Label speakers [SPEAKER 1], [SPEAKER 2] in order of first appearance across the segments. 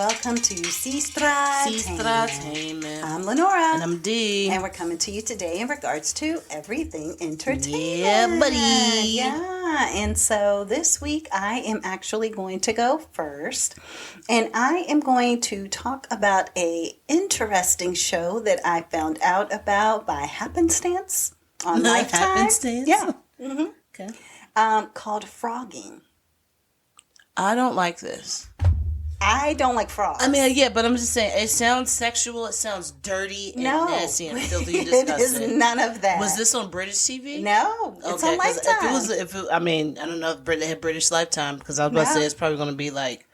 [SPEAKER 1] welcome to Sestra-Tainment.
[SPEAKER 2] Sestra-Tainment.
[SPEAKER 1] I'm Lenora.
[SPEAKER 2] And I'm Dee.
[SPEAKER 1] And we're coming to you today in regards to everything entertainment.
[SPEAKER 2] Yeah, buddy.
[SPEAKER 1] Yeah, and so this week I am actually going to go first. And I am going to talk about a interesting show that I found out about by happenstance on Lifetime.
[SPEAKER 2] Happenstance?
[SPEAKER 1] Yeah. Mm-hmm.
[SPEAKER 2] Okay.
[SPEAKER 1] Called Phrogging.
[SPEAKER 2] I don't like this.
[SPEAKER 1] I don't like frogs.
[SPEAKER 2] I mean, yeah, but I'm just saying, it sounds sexual, it sounds dirty and nasty and filthy and disgusting.
[SPEAKER 1] It is none of that.
[SPEAKER 2] Was this on British TV?
[SPEAKER 1] No, it's on Lifetime.
[SPEAKER 2] I don't know if they had British Lifetime, because I was about to say it's probably going to be like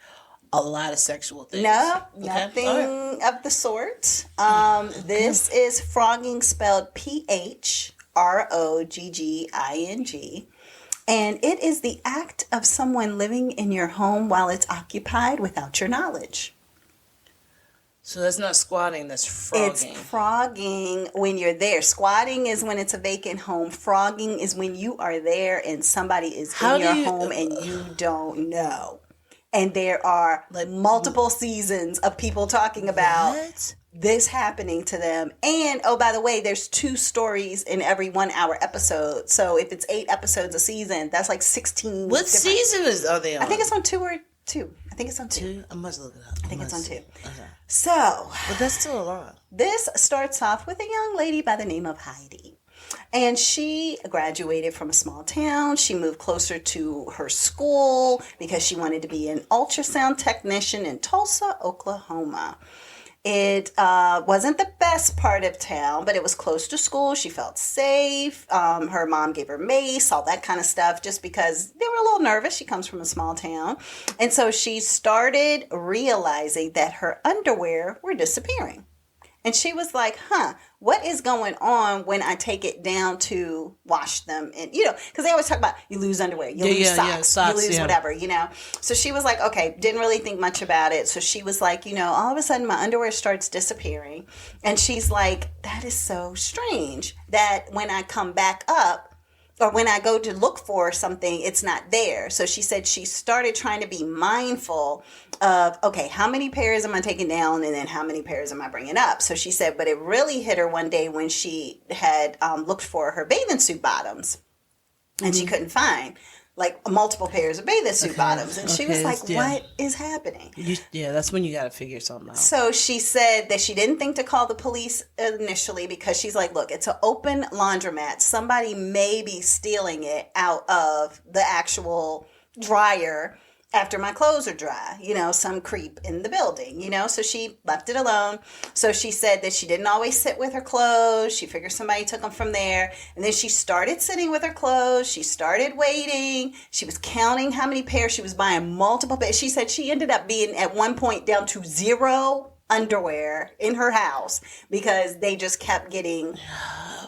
[SPEAKER 2] a lot of sexual things.
[SPEAKER 1] No, nothing of the sort. This is Phrogging, spelled Phrogging. And it is the act of someone living in your home while it's occupied without your knowledge.
[SPEAKER 2] So that's not squatting, that's phrogging.
[SPEAKER 1] It's phrogging when you're there. Squatting is when it's a vacant home. Phrogging is when you are there and somebody is in your home and you don't know. And there are multiple seasons of people talking about this happening to them. And, oh, by the way, there's 2 stories in every 1 hour episode. So if it's 8 episodes a season, that's like 16.
[SPEAKER 2] What season are they on?
[SPEAKER 1] I think it's on 2 or 2. I think it's on 2.
[SPEAKER 2] I must look it up.
[SPEAKER 1] I think it's on 2.
[SPEAKER 2] Okay.
[SPEAKER 1] So.
[SPEAKER 2] But that's still a lot.
[SPEAKER 1] This starts off with a young lady by the name of Heidi. And she graduated from a small town. She moved closer to her school because she wanted to be an ultrasound technician in Tulsa, Oklahoma. It wasn't the best part of town, but it was close to school. She felt safe. Her mom gave her mace, all that kind of stuff, just because they were a little nervous. She comes from a small town. And so she started realizing that her underwear were disappearing. And she was like, what is going on when I take it down to wash them? And, because they always talk about you lose underwear, you lose socks, you lose whatever, So she was like, okay, didn't really think much about it. So she was like, all of a sudden my underwear starts disappearing. And she's like, that is so strange that when I come back up, or when I go to look for something, it's not there. So she said she started trying to be mindful of, okay, how many pairs am I taking down? And then how many pairs am I bringing up? So she said, but it really hit her one day when she had looked for her bathing suit bottoms. And she couldn't find multiple pairs of bathing suit bottoms. And she was like, what is happening?
[SPEAKER 2] That's when you got to figure something out.
[SPEAKER 1] So she said that she didn't think to call the police initially because she's like, look, it's an open laundromat. Somebody may be stealing it out of the actual dryer after my clothes are dry, some creep in the building, so she left it alone. So she said that she didn't always sit with her clothes. She figured somebody took them from there. And then she started sitting with her clothes. She started waiting. She was counting how many pairs. She was buying multiple pairs. She said she ended up being at one point down to 0 underwear in her house because they just kept getting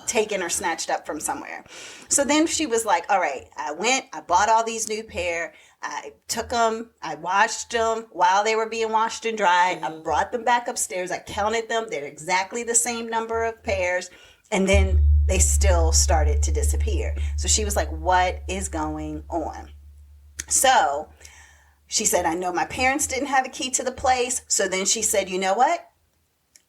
[SPEAKER 1] taken or snatched up from somewhere. So then she was like, all right, I bought all these new pair. I took them, I washed them while they were being washed and dried. I brought them back upstairs. I counted them. They're exactly the same number of pairs. And then they still started to disappear. So she was like, what is going on? So she said, I know my parents didn't have a key to the place. So then she said, you know what?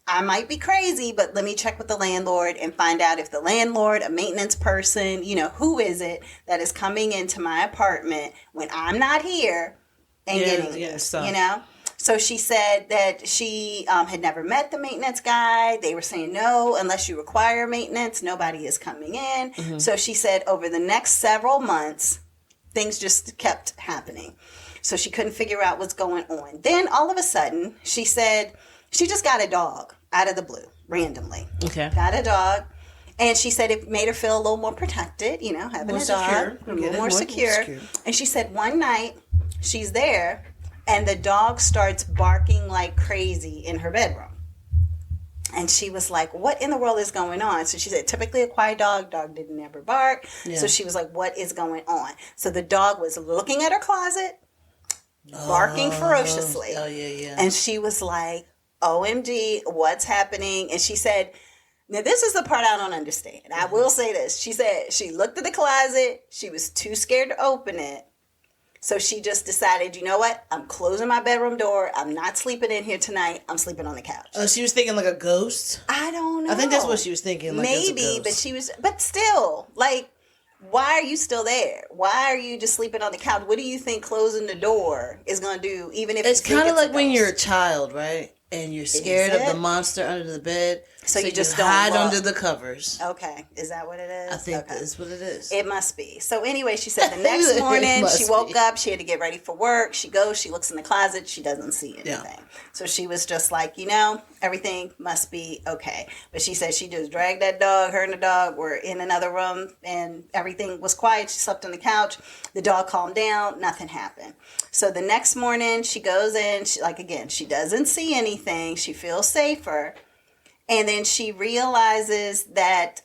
[SPEAKER 1] I might be crazy, but let me check with the landlord and find out if the landlord, a maintenance person, who is it that is coming into my apartment when I'm not here and getting this, So she said that she had never met the maintenance guy. They were saying, no, unless you require maintenance, nobody is coming in. Mm-hmm. So she said over the next several months, things just kept happening. So she couldn't figure out what's going on. Then all of a sudden, she said she just got a dog out of the blue, randomly. Okay. Got a dog. And she said it made her feel a little more protected, having a dog. A little more secure. And she said one night she's there and the dog starts barking like crazy in her bedroom. And she was like, what in the world is going on? So she said, typically a quiet dog didn't ever bark. Yeah. So she was like, what is going on? So the dog was looking at her closet, barking ferociously.
[SPEAKER 2] Oh, yeah.
[SPEAKER 1] And she was like, OMG, what's happening? And she said, now this is the part I don't understand. I will say this. She said she looked at the closet. She was too scared to open it. So she just decided, you know what? I'm closing my bedroom door. I'm not sleeping in here tonight. I'm sleeping on the couch.
[SPEAKER 2] Oh, she was thinking like a ghost?
[SPEAKER 1] I don't know.
[SPEAKER 2] I think that's what she was thinking. Like
[SPEAKER 1] maybe, but still, like, why are you still there? Why are you just sleeping on the couch? What do you think closing the door is going to do, even if
[SPEAKER 2] it's kind of like when
[SPEAKER 1] ghost?
[SPEAKER 2] you're a child, right? And you're scared of the monster under the bed.
[SPEAKER 1] So you just don't
[SPEAKER 2] hide
[SPEAKER 1] look.
[SPEAKER 2] under the covers.
[SPEAKER 1] Okay. Is that what it is?
[SPEAKER 2] I think that's what it is.
[SPEAKER 1] It must be. So anyway, she said the next morning she woke up. She had to get ready for work. She goes. She looks in the closet. She doesn't see anything. Yeah. So she was just like, everything must be okay. But she said she just dragged that dog. Her and the dog were in another room and everything was quiet. She slept on the couch. The dog calmed down. Nothing happened. So the next morning she goes in. She doesn't see anything. She feels safer. And then she realizes that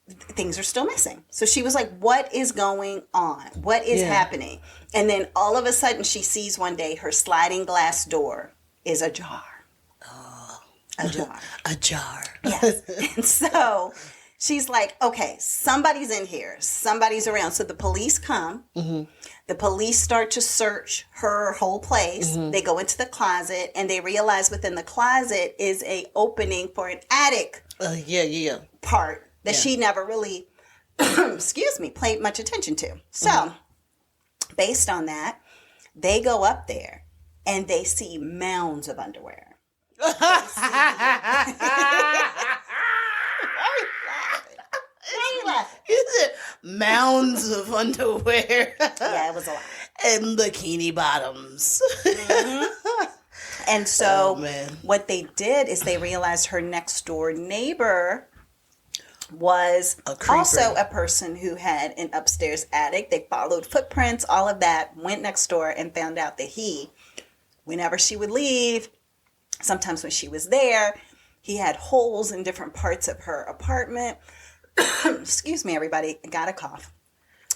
[SPEAKER 1] things are still missing. So she was like, what is going on? What is happening? And then all of a sudden she sees one day her sliding glass door is ajar. Oh. A jar.
[SPEAKER 2] A jar.
[SPEAKER 1] Yes. And so she's like, okay, somebody's in here. Somebody's around. So the police come. Mm-hmm. The police start to search her whole place. Mm-hmm. They go into the closet and they realize within the closet is a opening for an attic part that she never really, paid much attention to. So based on that, they go up there and they see mounds of underwear.
[SPEAKER 2] Mounds of underwear.
[SPEAKER 1] Yeah, it was a lot.
[SPEAKER 2] And bikini bottoms.
[SPEAKER 1] Mm-hmm. And so what they did is they realized her next door neighbor was also a person who had an upstairs attic. They followed footprints, all of that, went next door and found out that whenever she would leave, sometimes when she was there, he had holes in different parts of her apartment. Excuse me, everybody. I got a cough.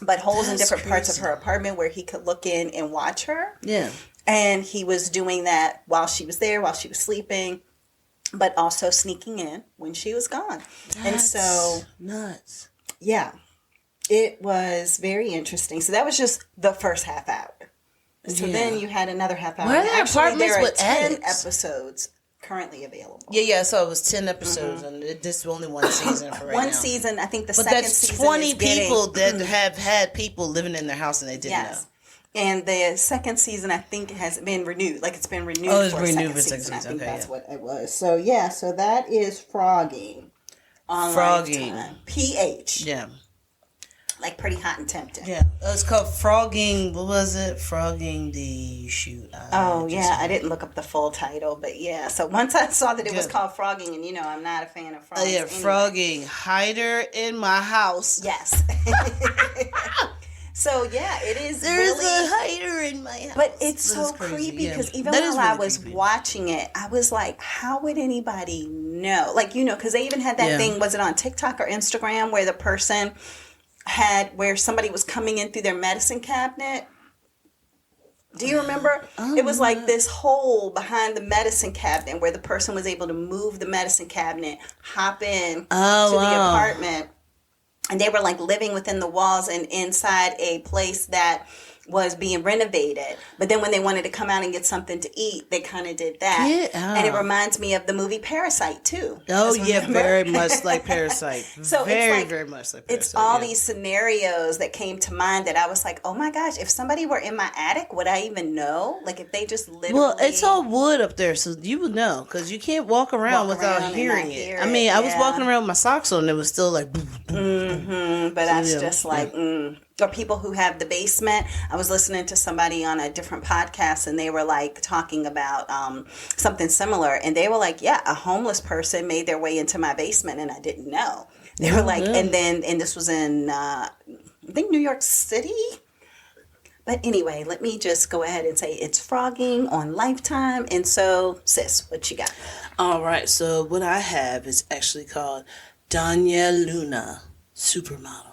[SPEAKER 1] But holes in different parts of her apartment where he could look in and watch her. Yeah. And he was doing that while she was there, while she was sleeping, but also sneaking in when she was gone. And so nuts. Yeah. It was very interesting. So that was just the first half hour. So then you had another half hour.
[SPEAKER 2] Where are there apartments
[SPEAKER 1] there are
[SPEAKER 2] with
[SPEAKER 1] 10
[SPEAKER 2] attics?
[SPEAKER 1] Episodes currently available.
[SPEAKER 2] Yeah, so it was 10 episodes, and this is only one season for right now.
[SPEAKER 1] One season, I think the second season is
[SPEAKER 2] 20 people that have had people living in their house and they didn't know.
[SPEAKER 1] And the second season, I think, has been renewed. Like, it's been renewed for a second season. I think that's what it was. So, so that is Phrogging.
[SPEAKER 2] Phrogging.
[SPEAKER 1] PH.
[SPEAKER 2] Yeah.
[SPEAKER 1] Like, pretty hot and tempting.
[SPEAKER 2] Yeah. It's called Phrogging. What was it? Phrogging the shoot.
[SPEAKER 1] I didn't look up the full title, but yeah. So once I saw that it was called Phrogging, and I'm not a fan of frogs.
[SPEAKER 2] Anyway. Phrogging. Hider in my house.
[SPEAKER 1] Yes. So it is.
[SPEAKER 2] There's a hider in my house.
[SPEAKER 1] But it's so creepy because even while I was watching it, I was like, how would anybody know? Like, because they even had that thing, was it on TikTok or Instagram, where the person where somebody was coming in through their medicine cabinet. Do you remember? It was like this hole behind the medicine cabinet where the person was able to move the medicine cabinet, hop in to the apartment. And they were like living within the walls and inside a place that was being renovated. But then when they wanted to come out and get something to eat, they kind of did that. And it reminds me of the movie Parasite, too.
[SPEAKER 2] Oh, yeah, very much like Parasite.
[SPEAKER 1] So
[SPEAKER 2] very much like Parasite.
[SPEAKER 1] It's all these scenarios that came to mind that I was like, oh my gosh, if somebody were in my attic, would I even know? Like, if they just literally...
[SPEAKER 2] Well, it's all wood up there, so you would know, because you can't walk around without hearing it. I mean, I was walking around with my socks on, and it was still like...
[SPEAKER 1] But that's just like... Or people who have the basement. I was listening to somebody on a different podcast and they were like talking about something similar. And they were like, a homeless person made their way into my basement and I didn't know. They were like, and this was in, I think, New York City. But anyway, let me just go ahead and say it's Phrogging on Lifetime. And so, sis, what you got?
[SPEAKER 2] All right. So what I have is actually called Donyale Luna, Supermodel.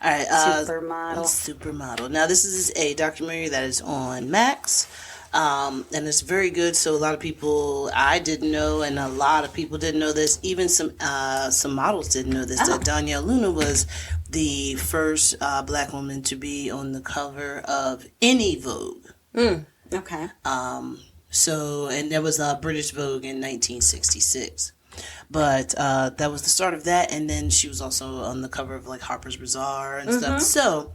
[SPEAKER 2] All right,
[SPEAKER 1] Supermodel.
[SPEAKER 2] Supermodel. Now, this is a documentary that is on Max. And it's very good. So a lot of people, I didn't know, and a lot of people didn't know this. Even some models didn't know this. That Donyale Luna was the first black woman to be on the cover of any Vogue.
[SPEAKER 1] Okay.
[SPEAKER 2] So, and there was British Vogue in 1966. But that was the start of that. And then she was also on the cover of like Harper's Bazaar and stuff. So,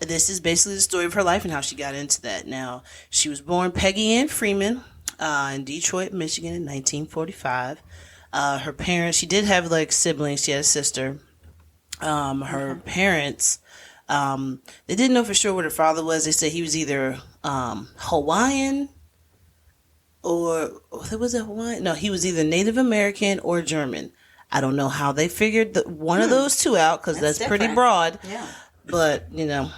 [SPEAKER 2] this is basically the story of her life and how she got into that. Now, she was born Peggy Ann Freeman in Detroit, Michigan in 1945. Her parents, she did have like siblings. She had a sister. Her parents, they didn't know for sure what her father was. They said he was either Hawaiian or was it Hawaiian? No, he was either Native American or German. I don't know how they figured one of those two out because that's pretty broad.
[SPEAKER 1] Yeah.
[SPEAKER 2] But, yeah.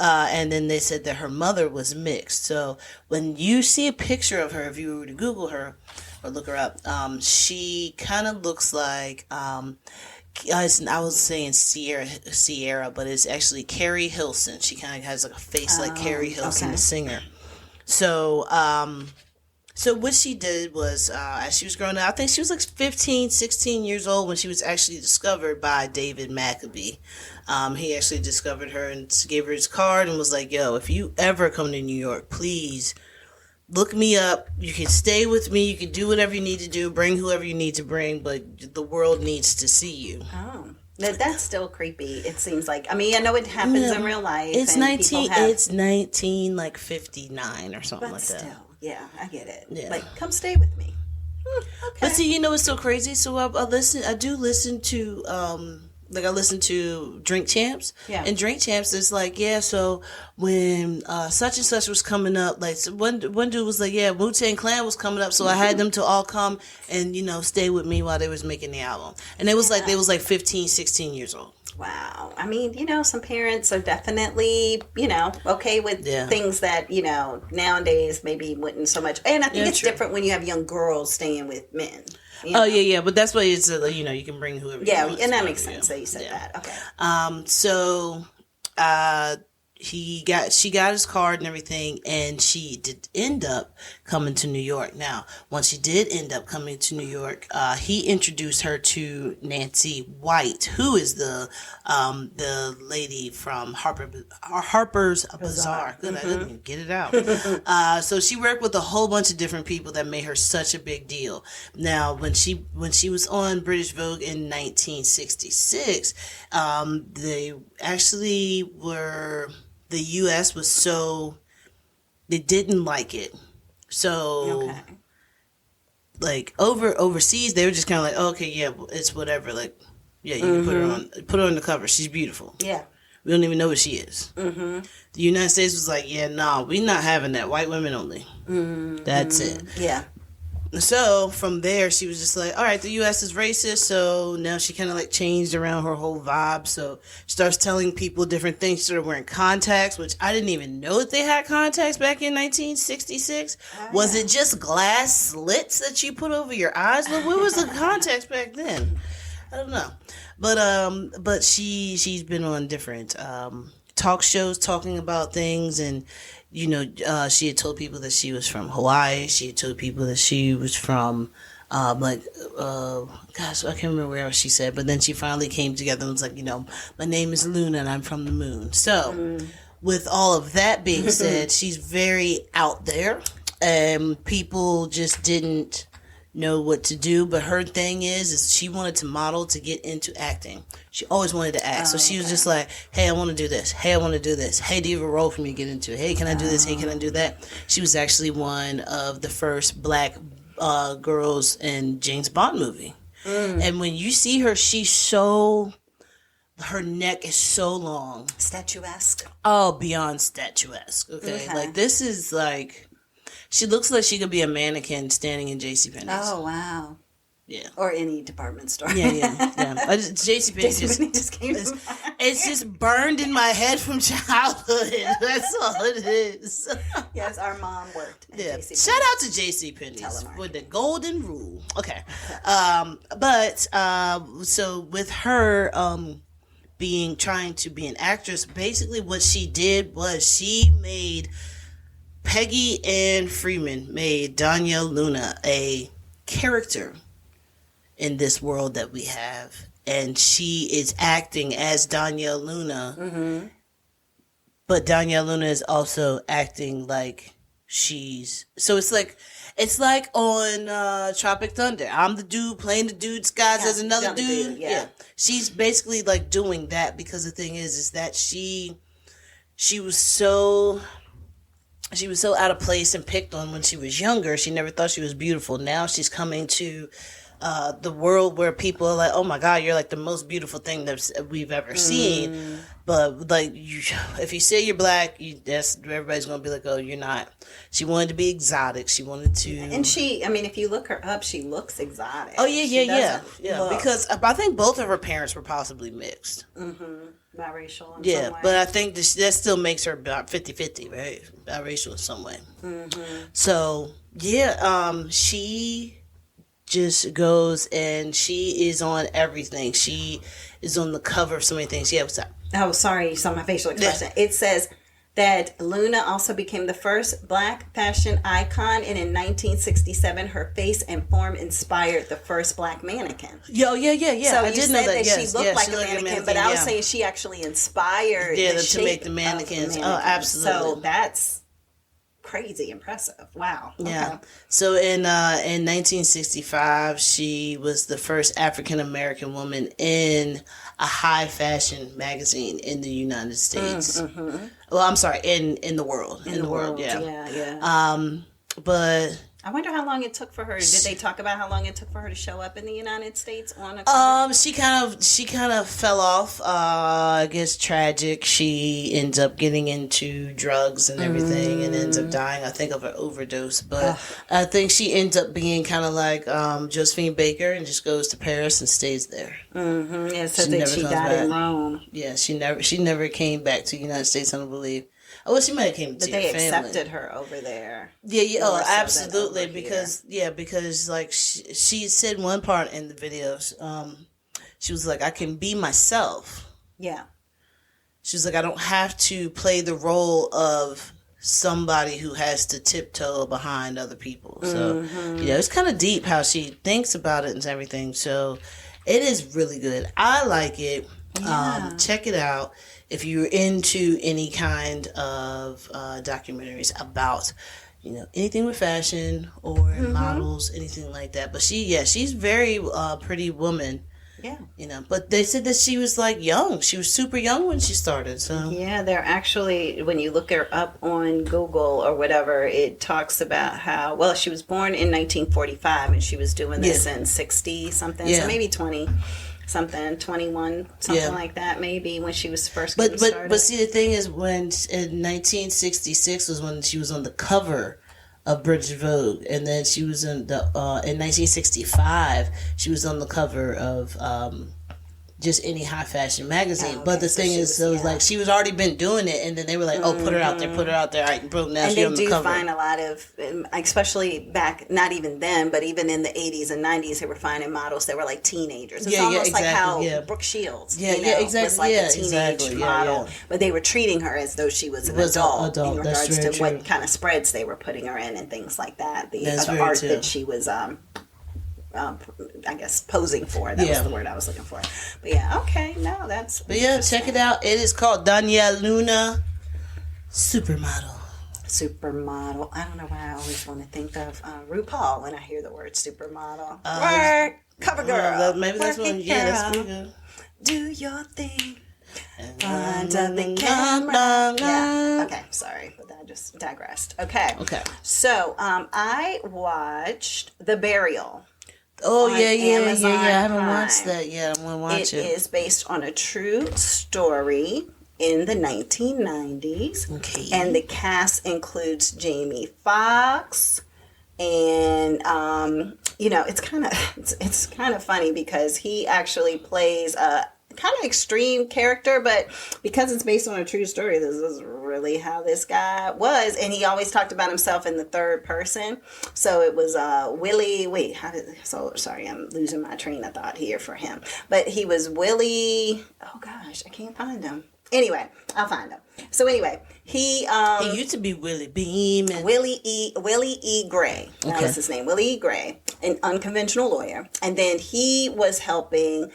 [SPEAKER 2] And then they said that her mother was mixed. So when you see a picture of her, if you were to Google her or look her up, she kind of looks like, I was saying Sierra, but it's actually Carrie Hilson. She kind of has like a face like Carrie Hilson, the singer. So, so what she did was, as she was growing up, I think she was like 15, 16 years old when she was actually discovered by David Maccabee. He actually discovered her and gave her his card and was like, yo, if you ever come to New York, please look me up. You can stay with me. You can do whatever you need to do. Bring whoever you need to bring, but the world needs to see you.
[SPEAKER 1] Oh. That's still creepy. It seems like. I mean, I know it happens in real life.
[SPEAKER 2] It's 1959 or something like that.
[SPEAKER 1] Still, yeah, I get it.
[SPEAKER 2] Yeah.
[SPEAKER 1] Like, come stay with me. Okay.
[SPEAKER 2] But see, what's so crazy? So I do listen to I listen to Drink Champs.
[SPEAKER 1] Yeah.
[SPEAKER 2] And Drink Champs is like, yeah, so when such and such was coming up, like so one dude was like, yeah, Wu-Tang Clan was coming up, so I had them to all come and, stay with me while they was making the album. And it was like they was like 15, 16 years old.
[SPEAKER 1] Wow. I mean, some parents are definitely, okay with things that, nowadays maybe wouldn't so much. And I think it's different when you have young girls staying with men.
[SPEAKER 2] Oh, yeah. But that's why it's, you can bring whoever you want.
[SPEAKER 1] Yeah, and that makes sense that you said that. Okay.
[SPEAKER 2] So, she got his card and everything, and she did end up coming to New York. Now, once she did end up coming to New York, he introduced her to Nancy White, who is the lady from Harper's Bazaar. Good, I couldn't even get it out. So she worked with a whole bunch of different people that made her such a big deal. Now, when she was on British Vogue in 1966, they actually were. The U.S. was so, they didn't like it. So, like, overseas, they were just kind of like, oh, okay, yeah, it's whatever. Like, yeah, you can put her on the cover. She's beautiful.
[SPEAKER 1] Yeah.
[SPEAKER 2] We don't even know what she is. Mm-hmm. The United States was like, yeah, no, we're not having that. White women only. Mm-hmm. That's it.
[SPEAKER 1] Yeah.
[SPEAKER 2] So from there, she was just like, all right, the U.S. is racist. So now she kind of like changed around her whole vibe. So she starts telling people different things. She started wearing contacts, which I didn't even know that they had contacts back in 1966. Was it just glass slits that you put over your eyes? What was the contacts back then? I don't know. But she's been on different talk shows talking about things, and she had told people that she was from Hawaii. She had told people that she was from, gosh, I can't remember where else she said. But then she finally came together and was like, my name is Luna and I'm from the moon. So, with all of that being said, she's very out there, and people just didn't know what to do. But her thing is she wanted to model to get into acting. She always wanted to act. So she was just like, hey, I want to do this. Hey, I want to do this. Hey, do you have a role for me to get into? Hey, can I do this? Hey, can I do that? She was actually one of the first black girls in James Bond movie. And when you see her, her neck is so long.
[SPEAKER 1] Statuesque.
[SPEAKER 2] Oh, beyond statuesque. Okay. Like, this is like, she looks like she could be a mannequin standing in JCPenney's.
[SPEAKER 1] Oh, wow.
[SPEAKER 2] Yeah.
[SPEAKER 1] Or any department store.
[SPEAKER 2] Yeah. JCPenney just came to mind. It's just burned in my head from childhood. That's all it is.
[SPEAKER 1] Yes, our mom worked at JCPenney.
[SPEAKER 2] Shout out to JCPenney's for the golden rule. Okay. So with her trying to be an actress, basically what she did was she made Peggy Ann Freeman made Donyale Luna a character in this world that we have, and she is acting as Donyale Luna.
[SPEAKER 1] Mm-hmm.
[SPEAKER 2] But Donyale Luna is also acting like she's so it's like on Tropic Thunder. I'm the dude playing the dude disguised as another dude.
[SPEAKER 1] Yeah.
[SPEAKER 2] She's basically like doing that because the thing is that she was so out of place and picked on when she was younger. She never thought she was beautiful. Now she's coming to the world where people are like, oh my God, you're like the most beautiful thing that we've ever seen. But like, if you say you're black, everybody's gonna be like, oh, you're not. She wanted to be exotic. She wanted to,
[SPEAKER 1] and if you look her up, she looks exotic.
[SPEAKER 2] Oh yeah. Because I think both of her parents were possibly mixed.
[SPEAKER 1] Biracial in
[SPEAKER 2] yeah,
[SPEAKER 1] some way.
[SPEAKER 2] but I think that still makes her about 50-50, right? Biracial in some way. So yeah, she just goes and she is on everything. She is on the cover of so many things. Yeah, what's up?
[SPEAKER 1] Oh, sorry, you saw my facial expression. Yeah. It says that Luna also became the first black fashion icon, and in 1967, her face and form inspired the first black mannequin.
[SPEAKER 2] Yeah.
[SPEAKER 1] So I did know that she looked like a mannequin, but I was saying she actually inspired the shape to make the mannequins.
[SPEAKER 2] Oh, absolutely.
[SPEAKER 1] So that's crazy impressive. Wow.
[SPEAKER 2] Yeah. Okay. So in 1965, she was the first African American woman in a high fashion magazine in the United States. Well, I'm sorry, in the world. In the world, yeah. But
[SPEAKER 1] I wonder how long it took for her. Did they talk about how long it took for her to show up in the United States on a cover?
[SPEAKER 2] She kind of fell off. I guess tragic. She ends up getting into drugs and everything, and ends up dying. I think of an overdose. But I think she ends up being kind of like Josephine Baker, and just goes to Paris and stays there.
[SPEAKER 1] Yeah, so that she died in Rome.
[SPEAKER 2] Yeah, she never came back to the United States. I don't believe. Oh, well, she might have came to
[SPEAKER 1] but they accepted her over there.
[SPEAKER 2] Yeah. Oh, absolutely. Because like she said one part in the videos, she was like, I can be myself. Yeah. She was like, I don't have to play the role of somebody who has to tiptoe behind other people. So, it's kind of deep how she thinks about it and everything. So it is really good. I like it. Yeah. Check it out. If you're into any kind of documentaries about, anything with fashion or models, anything like that. But she's very pretty woman. Yeah. But they said that she was like young. She was super young when she started. So
[SPEAKER 1] yeah, they're actually, when you look her up on Google or whatever, it talks about how, well, she was born in 1945 and she was doing this in 60 something. So maybe 20. Something 21, something like that, maybe when she was first getting started.
[SPEAKER 2] But see, the thing is, when in 1966 was when she was on the cover of British Vogue, and then she was in 1965 she was on the cover of just any high fashion magazine. But the thing is, so like she was already been doing it, and then they were like, "Oh, put her out there." All right, bro, now she's on the cover.
[SPEAKER 1] And they do find a lot of, especially back, not even then, but even in the 80s and 90s, they were finding models that were like teenagers. It's almost like how Brooke Shields, was like a teenage model, but they were treating her as though she was an adult in regards to what kind of spreads they were putting her in and things like that. The art that she was. I guess posing for. That was the word I was looking for. But okay, no, that's.
[SPEAKER 2] But check it out. It is called Donyale Luna, Supermodel.
[SPEAKER 1] I don't know why I always want to think of RuPaul when I hear the word supermodel. Work, cover girl.
[SPEAKER 2] Maybe that's one. Yeah, that's pretty good.
[SPEAKER 1] Do your thing. Under the camera. Yeah. Okay, sorry, but I just digressed. Okay. So, I watched The Burial.
[SPEAKER 2] Oh, Amazon I haven't watched that yet. I'm going to watch it.
[SPEAKER 1] It is based on a true story in the 1990s. Okay. And the cast includes Jamie Foxx. And, it's kind of funny because he actually plays a kind of extreme character, but because it's based on a true story, this is really how this guy was. And he always talked about himself in the third person. So it was Willie. Wait, sorry, I'm losing my train of thought here for him. But he was Willie. Oh gosh, I can't find him. Anyway, I'll find him. So anyway, he
[SPEAKER 2] used to be Willie Beam and
[SPEAKER 1] Willie E. Gray. That was his name, Willie E. Gray, an unconventional lawyer. And then he was helping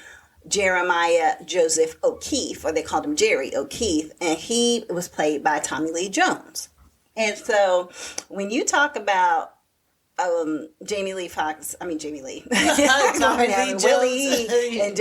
[SPEAKER 1] Jeremiah Joseph O'Keefe, or they called him Jerry O'Keefe, and he was played by Tommy Lee Jones. And so when you talk about Jamie Lee Foxx, Tommy Lee Jones.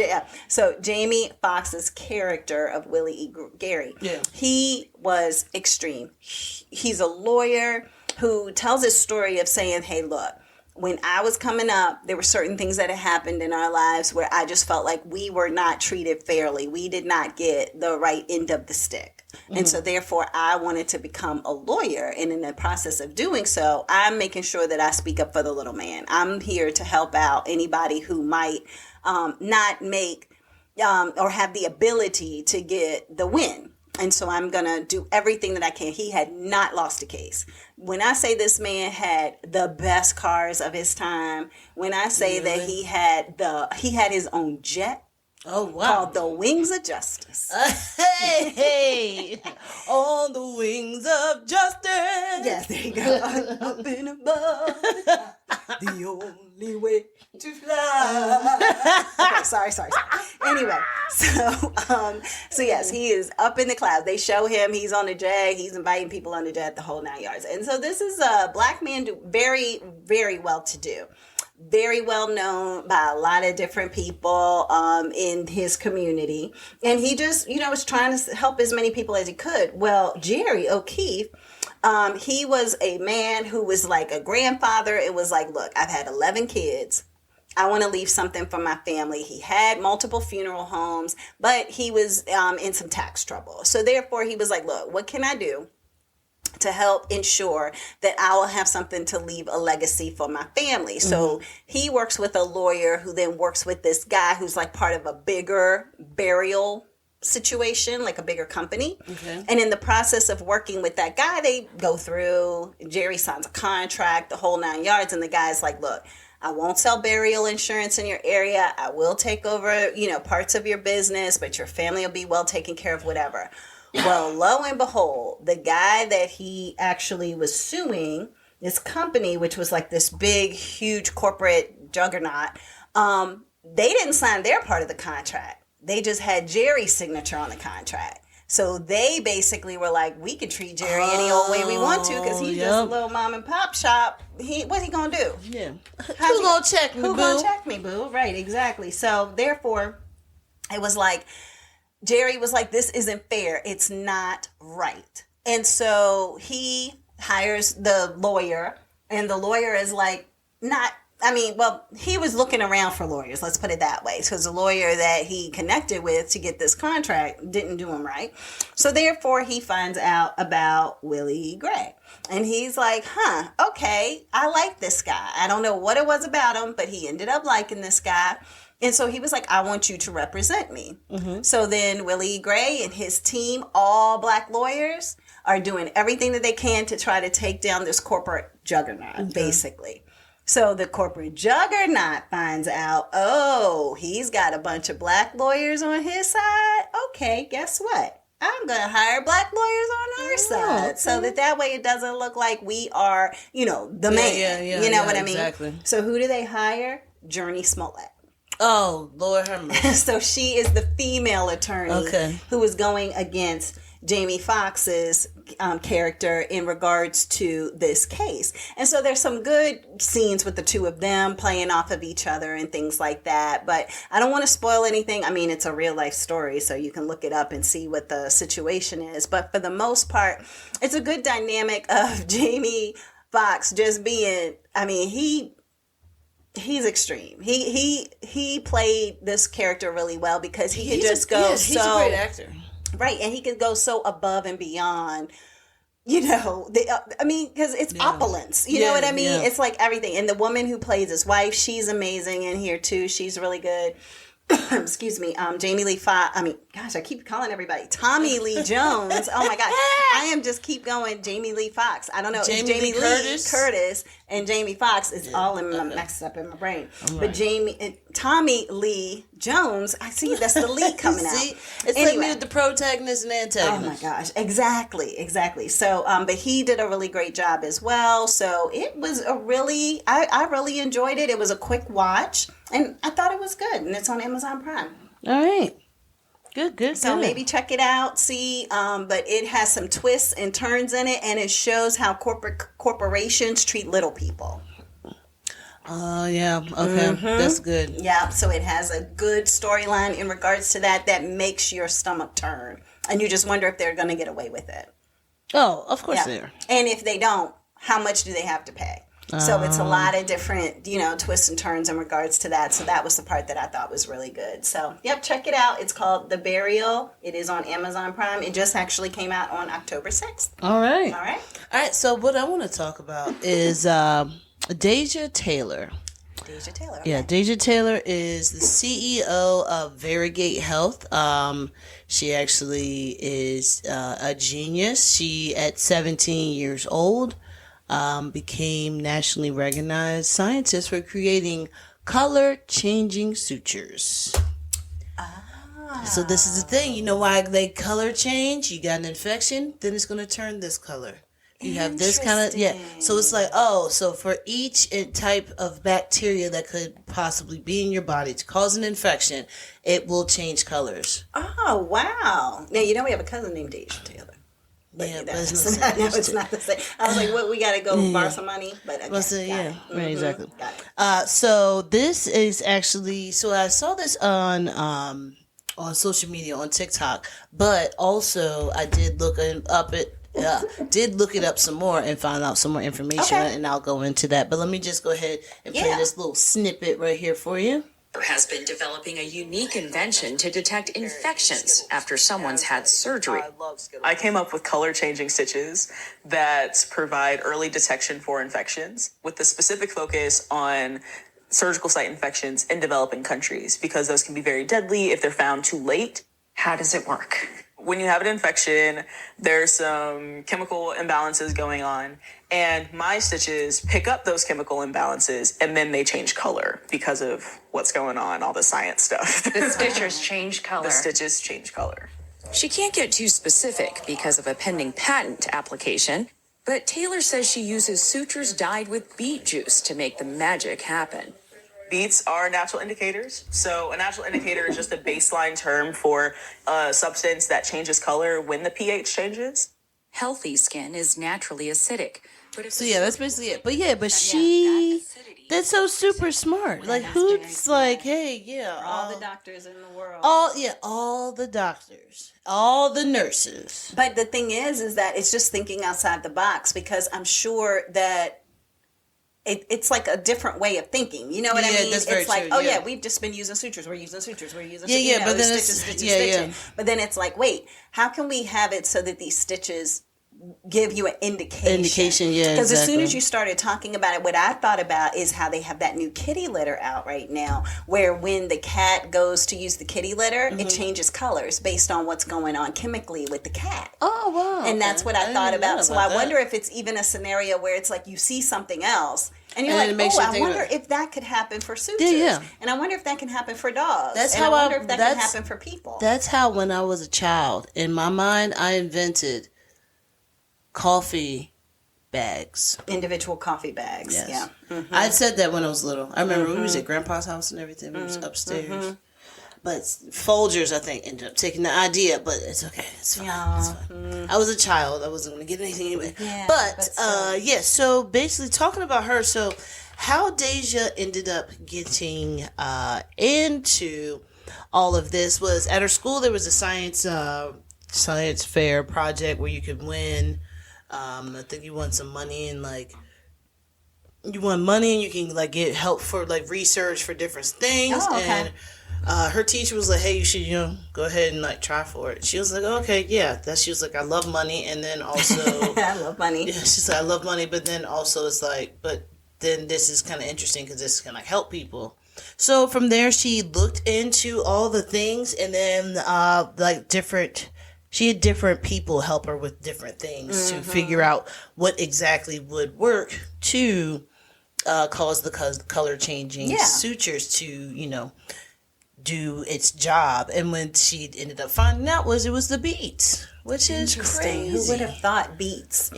[SPEAKER 1] So Jamie Foxx's character of Willie E. Gary, he was extreme. He's a lawyer who tells his story of saying, hey, look, when I was coming up, there were certain things that had happened in our lives where I just felt like we were not treated fairly. We did not get the right end of the stick. Mm-hmm. And so therefore, I wanted to become a lawyer. And in the process of doing so, I'm making sure that I speak up for the little man. I'm here to help out anybody who might not make or have the ability to get the win. And so I'm going to do everything that I can. He had not lost a case. When I say this man had the best cars of his time, when I say that he had his own jet.
[SPEAKER 2] Oh, wow.
[SPEAKER 1] Called The Wings of Justice.
[SPEAKER 2] Hey, on the wings of justice.
[SPEAKER 1] Yes, there you go. Up and above, the only way to fly. Okay, sorry. Anyway, so yes, he is up in the clouds. They show him, he's on the jet, he's inviting people on the jet, the whole 9 yards. And so this is a black man, very, very well to do. Very well known by a lot of different people in his community. And he just, was trying to help as many people as he could. Well, Jerry O'Keefe, he was a man who was like a grandfather. It was like, look, I've had 11 kids. I want to leave something for my family. He had multiple funeral homes, but he was in some tax trouble. So therefore, he was like, look, what can I do to help ensure that I will have something to leave a legacy for my family? So he works with a lawyer who then works with this guy who's like part of a bigger burial situation, like a bigger company. Okay. And in the process of working with that guy, they go through, Jerry signs a contract, the whole 9 yards. And the guy's like, look, I won't sell burial insurance in your area. I will take over, parts of your business, but your family will be well taken care of, whatever. Well, lo and behold, the guy that he actually was suing, this company, which was like this big, huge corporate juggernaut, they didn't sign their part of the contract. They just had Jerry's signature on the contract. So they basically were like, we can treat Jerry any old way we want to because he's just a little mom and pop shop. What's he going to do?
[SPEAKER 2] Yeah. Who's going to check me, boo?
[SPEAKER 1] Who's going to check me, boo? Right, exactly. So therefore, it was like, Jerry was like, this isn't fair. It's not right. And so he hires the lawyer, and the lawyer is like, he was looking around for lawyers, let's put it that way, because the lawyer that he connected with to get this contract didn't do him right. So therefore, he finds out about Willie Gray. And he's like, okay, I like this guy. I don't know what it was about him, but he ended up liking this guy. And so he was like, I want you to represent me. Mm-hmm. So then Willie Gray and his team, all black lawyers, are doing everything that they can to try to take down this corporate juggernaut, basically. So the corporate juggernaut finds out, he's got a bunch of black lawyers on his side. Okay, guess what? I'm going to hire black lawyers on our side so that way it doesn't look like we are, the man. You know what I mean?
[SPEAKER 2] Exactly.
[SPEAKER 1] So who do they hire? Journey Smollett.
[SPEAKER 2] Oh, Lord have mercy.
[SPEAKER 1] So she is the female attorney who is going against Jamie Foxx's character in regards to this case. And so there's some good scenes with the two of them playing off of each other and things like that. But I don't want to spoil anything. I mean, it's a real life story, so you can look it up and see what the situation is. But for the most part, it's a good dynamic of Jamie Foxx just being, he's extreme. He played this character really well because he could just go
[SPEAKER 2] he's a great actor.
[SPEAKER 1] Right, and he could go so above and beyond, because it's opulence. You know what I mean? Yeah. It's like everything. And the woman who plays his wife, she's amazing in here too. She's really good. Excuse me, Jamie Lee Foxx. I keep calling everybody Tommy Lee Jones. Oh my God, I am just keep going. Jamie Lee Foxx. I don't know.
[SPEAKER 2] Jamie Lee Curtis.
[SPEAKER 1] and Jamie Foxx is all in my mixed up in my brain. But Tommy Lee Jones, I see that's the lead coming out.
[SPEAKER 2] It's like me with the protagonist and antagonist.
[SPEAKER 1] Oh my gosh, exactly. So, but he did a really great job as well. So it was I really enjoyed it. It was a quick watch, and I thought it was good. And it's on Amazon Prime.
[SPEAKER 2] All right. Good.
[SPEAKER 1] So maybe check it out, see. But it has some twists and turns in it, and it shows how corporations treat little people.
[SPEAKER 2] Oh, yeah. Okay. That's good.
[SPEAKER 1] Yeah. So it has a good storyline in regards to that makes your stomach turn. And you just wonder if they're going to get away with it.
[SPEAKER 2] Oh, of course they are.
[SPEAKER 1] And if they don't, how much do they have to pay? So it's a lot of different, twists and turns in regards to that. So that was the part that I thought was really good. So, yep, check it out. It's called The Burial. It is on Amazon Prime. It just actually came out on October 6th.
[SPEAKER 2] All right. So what I want to talk about is Dasia Taylor.
[SPEAKER 1] Dasia Taylor. Okay.
[SPEAKER 2] Yeah, Dasia Taylor is the CEO of Varigate Health. She actually is a genius. She, at 17 years old, became nationally recognized scientist for creating color-changing sutures. So this is the thing. You know why they color change? You got an infection, then it's going to turn this color. You have this kind of, So it's like, so for each type of bacteria that could possibly be in your body to cause an infection, it will change colors.
[SPEAKER 1] Oh, wow. Now, we have a cousin named Dasia Taylor. But
[SPEAKER 2] but
[SPEAKER 1] it's not the same. I was like, what, we got to go borrow some money? But okay,
[SPEAKER 2] right, exactly.
[SPEAKER 1] Got it.
[SPEAKER 2] So this is actually, I saw this on social media, on TikTok, but also I did look it up some more and find out some more information, and I'll go into that. But let me just go ahead and play this little snippet right here for you.
[SPEAKER 3] Has been developing a unique invention to detect infections after someone's had surgery.
[SPEAKER 4] I came up with color-changing stitches that provide early detection for infections, with the specific focus on surgical site infections in developing countries, because those can be very deadly if they're found too late.
[SPEAKER 3] How does it work?
[SPEAKER 4] When you have an infection, there's some chemical imbalances going on, and my stitches pick up those chemical imbalances, and then they change color because of what's going on, all the science stuff.
[SPEAKER 3] The stitches change color.
[SPEAKER 4] The stitches change color.
[SPEAKER 3] She can't get too specific because of a pending patent application, but Taylor says she uses sutures dyed with beet juice to make the magic happen.
[SPEAKER 4] Beets are natural indicators. So a natural indicator is just a baseline term for a substance that changes color when the pH changes.
[SPEAKER 3] Healthy skin is naturally acidic. But
[SPEAKER 2] So that's basically it. But that's so super smart. Like, who's like, hey,
[SPEAKER 1] all the doctors in the world.
[SPEAKER 2] All the doctors, all the nurses.
[SPEAKER 1] But the thing is that it's just thinking outside the box, because I'm sure that it's like a different way of thinking. You know what I mean?
[SPEAKER 2] That's very
[SPEAKER 1] it's like,
[SPEAKER 2] true,
[SPEAKER 1] we've just been using sutures. We're using sutures.
[SPEAKER 2] But then
[SPEAKER 1] stitching. But then it's like, wait, how can we have it so that these stitches give you an indication? Because as soon as you started talking about it, what I thought about is how they have that new kitty litter out right now, where when the cat goes to use the kitty litter, it changes colors based on what's going on chemically with the cat.
[SPEAKER 2] Oh, wow.
[SPEAKER 1] And that's what I thought about. So I wonder if it's even a scenario where it's like you see something else and you're like, I wonder if that could happen for sutures.
[SPEAKER 2] Yeah.
[SPEAKER 1] And I wonder if that can happen for dogs.
[SPEAKER 2] I
[SPEAKER 1] wonder if that can happen for people.
[SPEAKER 2] That's how, when I was a child, in my mind, I invented coffee bags.
[SPEAKER 1] Individual coffee bags.
[SPEAKER 2] Yes.
[SPEAKER 1] Yeah. Mm-hmm.
[SPEAKER 2] I said that when I was little. I remember we was at Grandpa's house and everything. We was upstairs. But Folgers, I think, ended up taking the idea, but it's okay. It's fine. It's fine. I was a child. I wasn't going to get anything anyway.
[SPEAKER 1] Yeah,
[SPEAKER 2] so basically talking about her, so how Dasia ended up getting into all of this was at her school. There was a science fair project where you could win. I think you won some money, and you won money and you can get help for research for different things.
[SPEAKER 1] Oh, okay.
[SPEAKER 2] And her teacher was like, hey, you should go ahead and try for it. She was like, okay, yeah. She was like, I love money, and then also
[SPEAKER 1] I love money.
[SPEAKER 2] Yeah, she's like, I love money, but then also it's like, but then this is kind of interesting because this can help people. So from there, she looked into all the things, and then she had different people help her with different things to figure out what exactly would work to cause the color changing sutures to, do its job. And when she ended up finding out it was the beets, which is crazy.
[SPEAKER 1] Who would have thought beets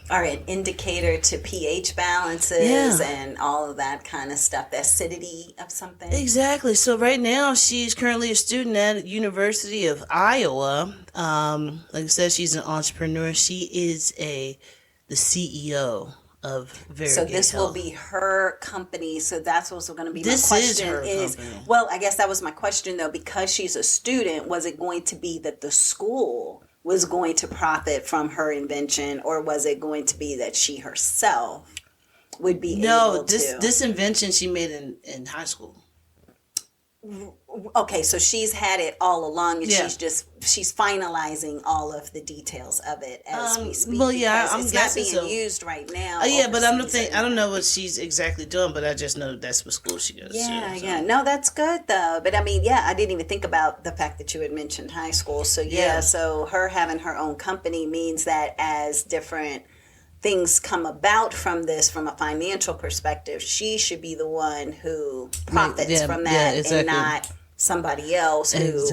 [SPEAKER 1] are an indicator to pH balances and all of that kind of stuff, the acidity of something?
[SPEAKER 2] Exactly. So right now she's currently a student at University of Iowa. Like I said, she's an entrepreneur. She is the CEO of Variegated
[SPEAKER 1] So this
[SPEAKER 2] Health.
[SPEAKER 1] will be her company. So that's what's going to be
[SPEAKER 2] This
[SPEAKER 1] my
[SPEAKER 2] is
[SPEAKER 1] question.
[SPEAKER 2] her company.
[SPEAKER 1] Well, I guess that was my question though, because she's a student, was it going to be that the school was going to profit from her invention, or was it going to be that she herself would be able to?
[SPEAKER 2] This invention she made in high school.
[SPEAKER 1] Okay, so she's had it all along, and she's finalizing all of the details of it as we speak.
[SPEAKER 2] Well, yeah, I'm
[SPEAKER 1] it's
[SPEAKER 2] guessing
[SPEAKER 1] not being
[SPEAKER 2] so.
[SPEAKER 1] used right now.
[SPEAKER 2] But I don't know what she's exactly doing, but I just know that's what school she goes to.
[SPEAKER 1] Yeah. No, that's good though. But I mean, I didn't even think about the fact that you had mentioned high school. So so her having her own company means that as different things come about from this, from a financial perspective, she should be the one who profits from that, exactly. And not somebody else who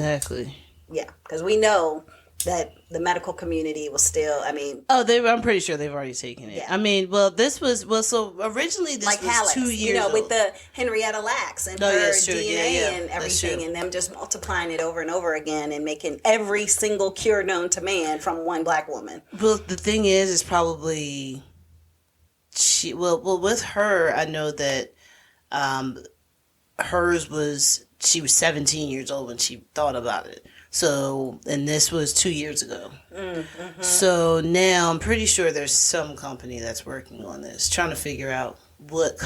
[SPEAKER 1] because we know that the medical community will still,
[SPEAKER 2] I'm pretty sure they've already taken it. I mean, so originally this
[SPEAKER 1] like
[SPEAKER 2] was
[SPEAKER 1] Alex,
[SPEAKER 2] 2 years old.
[SPEAKER 1] with the Henrietta Lacks and her DNA and everything, and them just multiplying it over and over again and making every single cure known to man from one black woman.
[SPEAKER 2] Well, the thing is probably with her, I know that hers was, she was 17 years old when she thought about it. So, and this was 2 years ago. Mm-hmm. So now I'm pretty sure there's some company that's working on this, trying to figure out what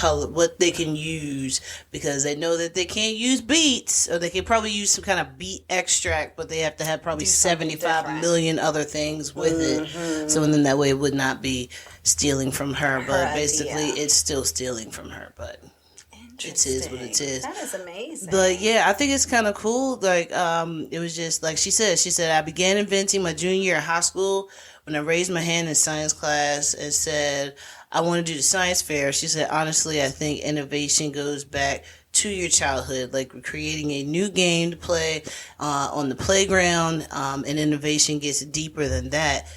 [SPEAKER 2] they can use, because they know that they can't use beets, or they can probably use some kind of beet extract, but they have to have probably 75 million other things with it. So then that way it would not be stealing from her, but basically it's still stealing from her, but it is what it is.
[SPEAKER 1] That is amazing.
[SPEAKER 2] But I think it's kind of cool. Like, it was just like she said, I began inventing my junior year of high school when I raised my hand in science class and said, I want to do the science fair. She said, honestly, I think innovation goes back to your childhood, like creating a new game to play on the playground, and innovation gets deeper than that.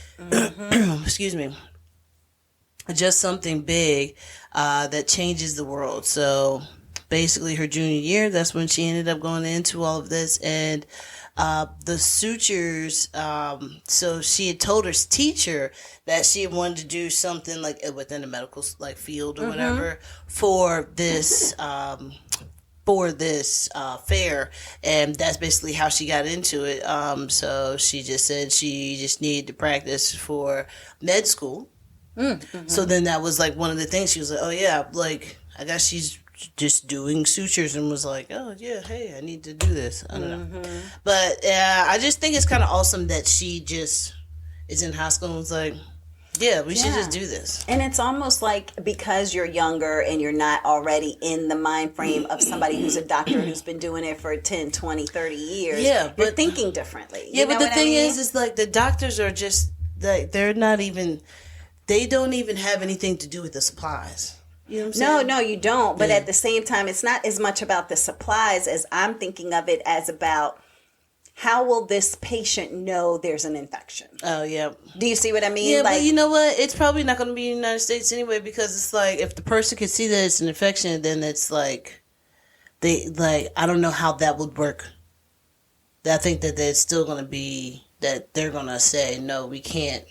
[SPEAKER 2] Excuse me. Just something big that changes the world. So basically her junior year, that's when she ended up going into all of this. And the sutures, so she had told her teacher that she wanted to do something like within the medical field or whatever for this fair, and that's basically how she got into it. So she just said she just needed to practice for med school. So then that was like one of the things. She was like, oh yeah, like I guess she's just doing sutures, and was like, oh yeah, hey, I need to do this. I don't know. But I just think it's kind of awesome that she just is in high school and was like, yeah, we should just do this.
[SPEAKER 1] And it's almost like, because you're younger and you're not already in the mind frame of somebody who's a doctor who's been doing it for 10, 20, 30 years, you're thinking differently.
[SPEAKER 2] Yeah, but the thing is like the doctors are just like, they don't even have anything to do with the supplies. You know what I'm saying?
[SPEAKER 1] No, you don't. But at the same time, it's not as much about the supplies as I'm thinking of it as about, how will this patient know there's an infection?
[SPEAKER 2] Oh, yeah.
[SPEAKER 1] Do you see what I mean?
[SPEAKER 2] Yeah, but you know what? It's probably not going to be in the United States anyway, because it's like, if the person can see that it's an infection, then it's like, I don't know how that would work. I think that it's still going to be, that they're going to say, no, we can't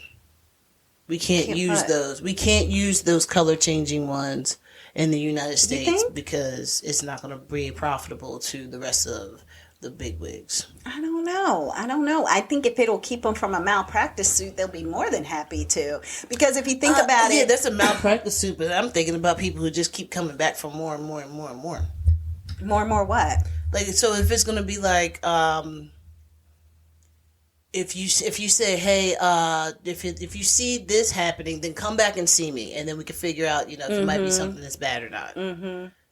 [SPEAKER 2] use those. We can't use those color changing ones in the United States because it's not going to be profitable to the rest of the big wigs.
[SPEAKER 1] I don't know. I think if it'll keep them from a malpractice suit, they'll be more than happy to. Because if you think about it,
[SPEAKER 2] yeah, that's a malpractice suit. But I'm thinking about people who just keep coming back for more and more and more and more.
[SPEAKER 1] More and more what?
[SPEAKER 2] Like, so if it's going to be like, if you say, hey, if you see this happening, then come back and see me, and then we can figure out, if it might be something that's bad or not.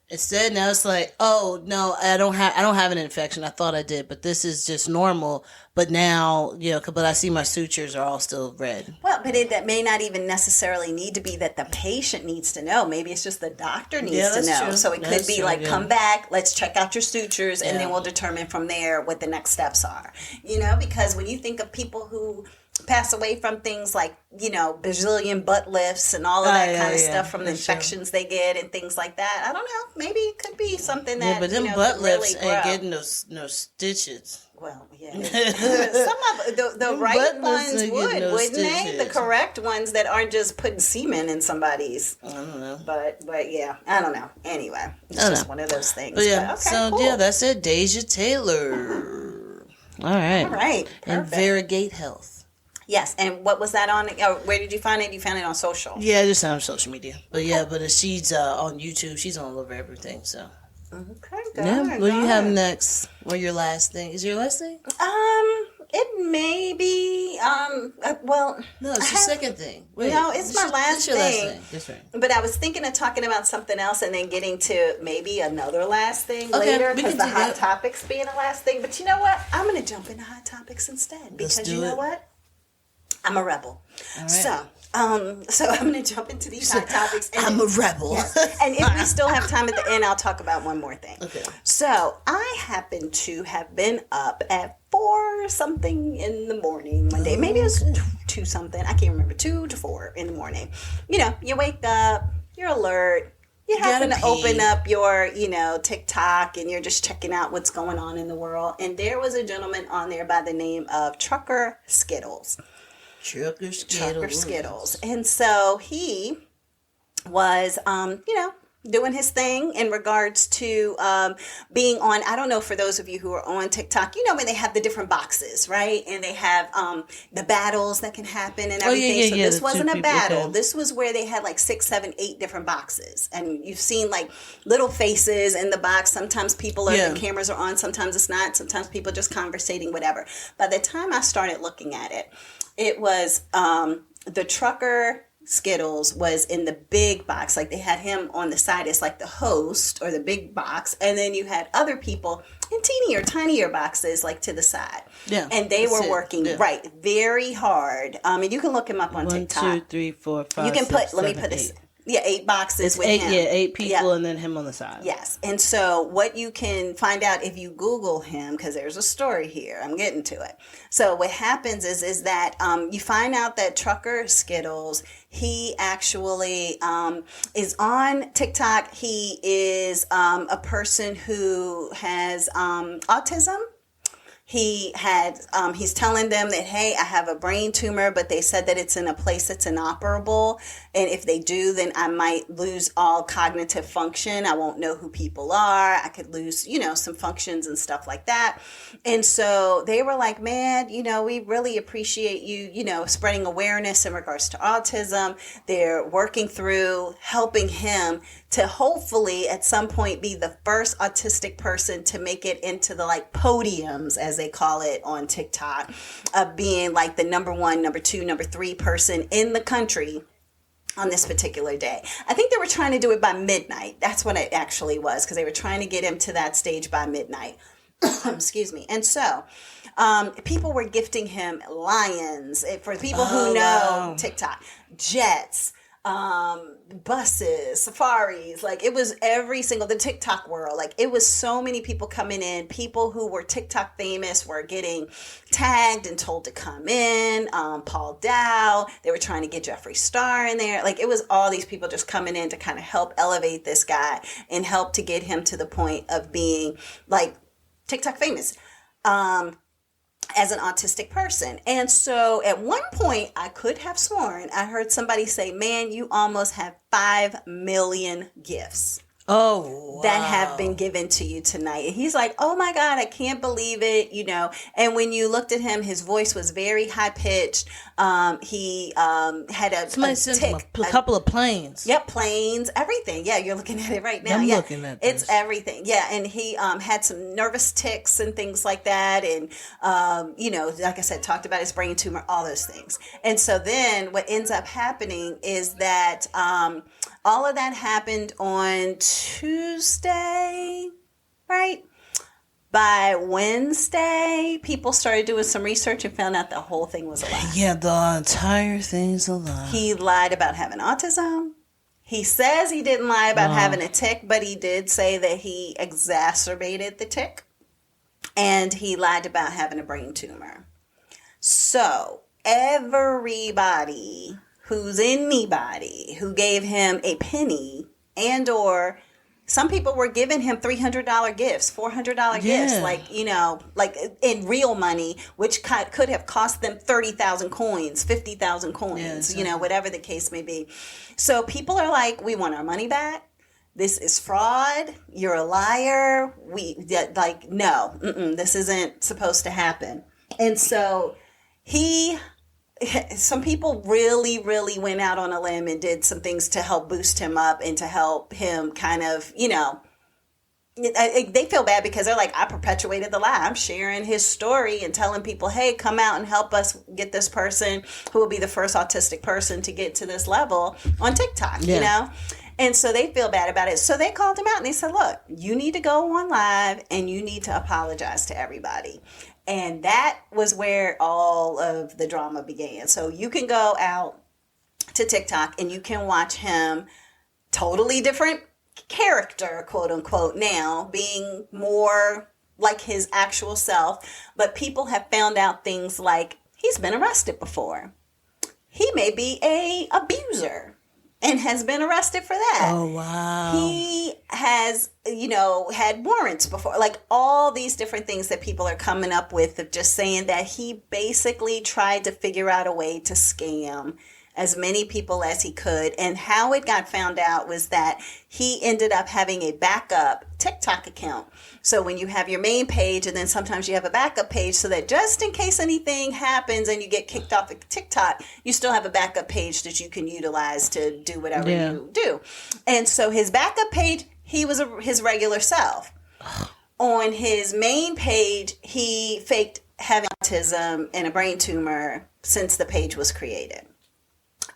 [SPEAKER 2] Instead, now it's like, oh no, I don't have an infection. I thought I did, but this is just normal. But now, but I see my sutures are all still red.
[SPEAKER 1] Well, but that may not even necessarily need to be that the patient needs to know. Maybe it's just the doctor needs to know.
[SPEAKER 2] True.
[SPEAKER 1] So it could be like, come back, let's check out your sutures, and then we'll determine from there what the next steps are. Because when you think of people who pass away from things like, bazillion butt lifts and all of that kind of stuff from the infections they get and things like that. I don't know. Maybe it could be something that,
[SPEAKER 2] but them butt lifts
[SPEAKER 1] really
[SPEAKER 2] ain't getting no stitches.
[SPEAKER 1] Well, yeah. Some of the right ones wouldn't they? The correct ones that aren't just putting semen in somebody's.
[SPEAKER 2] I don't know.
[SPEAKER 1] But yeah, I don't know. Anyway, it's just one of those things.
[SPEAKER 2] But yeah,
[SPEAKER 1] cool.
[SPEAKER 2] That's it. Dasia Taylor. All right.
[SPEAKER 1] Perfect.
[SPEAKER 2] And Varigate Health.
[SPEAKER 1] Yes, and what was that on? Where did you find it? You found it on social?
[SPEAKER 2] Yeah, just on social media. But she's on YouTube. She's on all over everything, so.
[SPEAKER 1] Okay, good.
[SPEAKER 2] Yeah, what do you have next? Or your last thing? Is your last thing?
[SPEAKER 1] It may be, well...
[SPEAKER 2] No, it's your second thing. Wait,
[SPEAKER 1] no, it's my last thing.
[SPEAKER 2] Last thing. That's right.
[SPEAKER 1] But I was thinking of talking about something else and then getting to maybe another last thing later, because the Hot Topics being a last thing. But you know what? I'm going to jump into Hot Topics instead. Because you know what? I'm a rebel. All right. So I'm going to jump into these hot topics. And
[SPEAKER 2] I'm a rebel.
[SPEAKER 1] Yes. And if we still have time at the end, I'll talk about one more thing. Okay. So I happen to have been up at 4 something in the morning one day. Maybe it was 2 something. I can't remember. 2 to 4 in the morning. You wake up, you're alert. You happen to open up your, TikTok, and you're just checking out what's going on in the world. And there was a gentleman on there by the name of Trucker Skittles.
[SPEAKER 2] Trucker Skittles.
[SPEAKER 1] And so he was, doing his thing in regards to being on, I don't know, for those of you who are on TikTok, when they have the different boxes, right? And they have the battles that can happen and everything. So this wasn't a battle. Okay. This was where they had like 6, 7, 8 different boxes. And you've seen like little faces in the box. Sometimes people the cameras are on, sometimes it's not. Sometimes people just conversating, whatever. By the time I started looking at it, it was the Trucker Skittles was in the big box. Like they had him on the side as like the host or the big box. And then you had other people in tinier boxes like to the side. Yeah. And they were working very hard. And you can look him up on TikTok. 1, 2, 3, 4, 5. You can put, 7, let me put 8. This. Yeah, 8 boxes it's with 8, him. Yeah,
[SPEAKER 2] 8 people and then him on the side.
[SPEAKER 1] Yes. And so what you can find out if you Google him, because there's a story here. I'm getting to it. So what happens is that you find out that Trucker Skittles, he actually is on TikTok. He is a person who has autism. He had, he's telling them that, hey, I have a brain tumor, but they said that it's in a place that's inoperable. And if they do, then I might lose all cognitive function. I won't know who people are. I could lose, some functions and stuff like that. And so they were like, man, we really appreciate you, spreading awareness in regards to autism. They're working through helping him to hopefully at some point be the first autistic person to make it into the like podiums, as they call it on TikTok, of being like the number 1, number 2, number 3 person in the country on this particular day. I think they were trying to do it by midnight. That's what it actually was, because they were trying to get him to that stage by midnight. Excuse me. And so people were gifting him lions. For people who know TikTok, jets, buses, safaris, like it was every single, the TikTok world, like it was so many people coming in. People who were TikTok famous were getting tagged and told to come in. Paul Dow, they were trying to get Jeffree Star in there. Like it was all these people just coming in to kind of help elevate this guy and help to get him to the point of being like TikTok famous. As an autistic person. And so at one point I could have sworn I heard somebody say, man, you almost have 5 million gifts.
[SPEAKER 2] Oh, wow.
[SPEAKER 1] That have been given to you tonight. And he's like, oh my God, I can't believe it, And when you looked at him, his voice was very high pitched. He had
[SPEAKER 2] a couple of planes.
[SPEAKER 1] Yep, planes, everything. Yeah, you're looking at it right now.
[SPEAKER 2] I'm looking at this.
[SPEAKER 1] It's everything. Yeah, and he had some nervous tics and things like that. And, like I said, talked about his brain tumor, all those things. And so then what ends up happening is that all of that happened on Tuesday, right? By Wednesday, people started doing some research and found out the whole thing was a lie.
[SPEAKER 2] Yeah, the entire thing's a lie.
[SPEAKER 1] He lied about having autism. He says he didn't lie about having a tic, but he did say that he exacerbated the tic. And he lied about having a brain tumor. So everybody who's anybody who gave him a penny and or some people were giving him $300 gifts, $400 gifts, like in real money, which could have cost them 30,000 coins, 50,000 coins, whatever the case may be. So people are like, we want our money back. This is fraud. You're a liar. No, this isn't supposed to happen. And so some people really, really went out on a limb and did some things to help boost him up and to help him kind of, they feel bad because they're like, I perpetuated the lie. I'm sharing his story and telling people, hey, come out and help us get this person who will be the first autistic person to get to this level on TikTok, And so they feel bad about it. So they called him out and they said, look, you need to go on live and you need to apologize to everybody. And that was where all of the drama began. So you can go out to TikTok and you can watch him, totally different character, quote unquote, now being more like his actual self. But people have found out things like he's been arrested before. He may be a abuser and has been arrested for that.
[SPEAKER 2] Oh, wow.
[SPEAKER 1] He has, had warrants before. Like all these different things that people are coming up with of just saying that he basically tried to figure out a way to scam as many people as he could. And how it got found out was that he ended up having a backup TikTok account. So when you have your main page and then sometimes you have a backup page so that just in case anything happens and you get kicked off of TikTok, you still have a backup page that you can utilize to do whatever you do. And so his backup page, he was his regular self. On his main page, he faked having autism and a brain tumor since the page was created.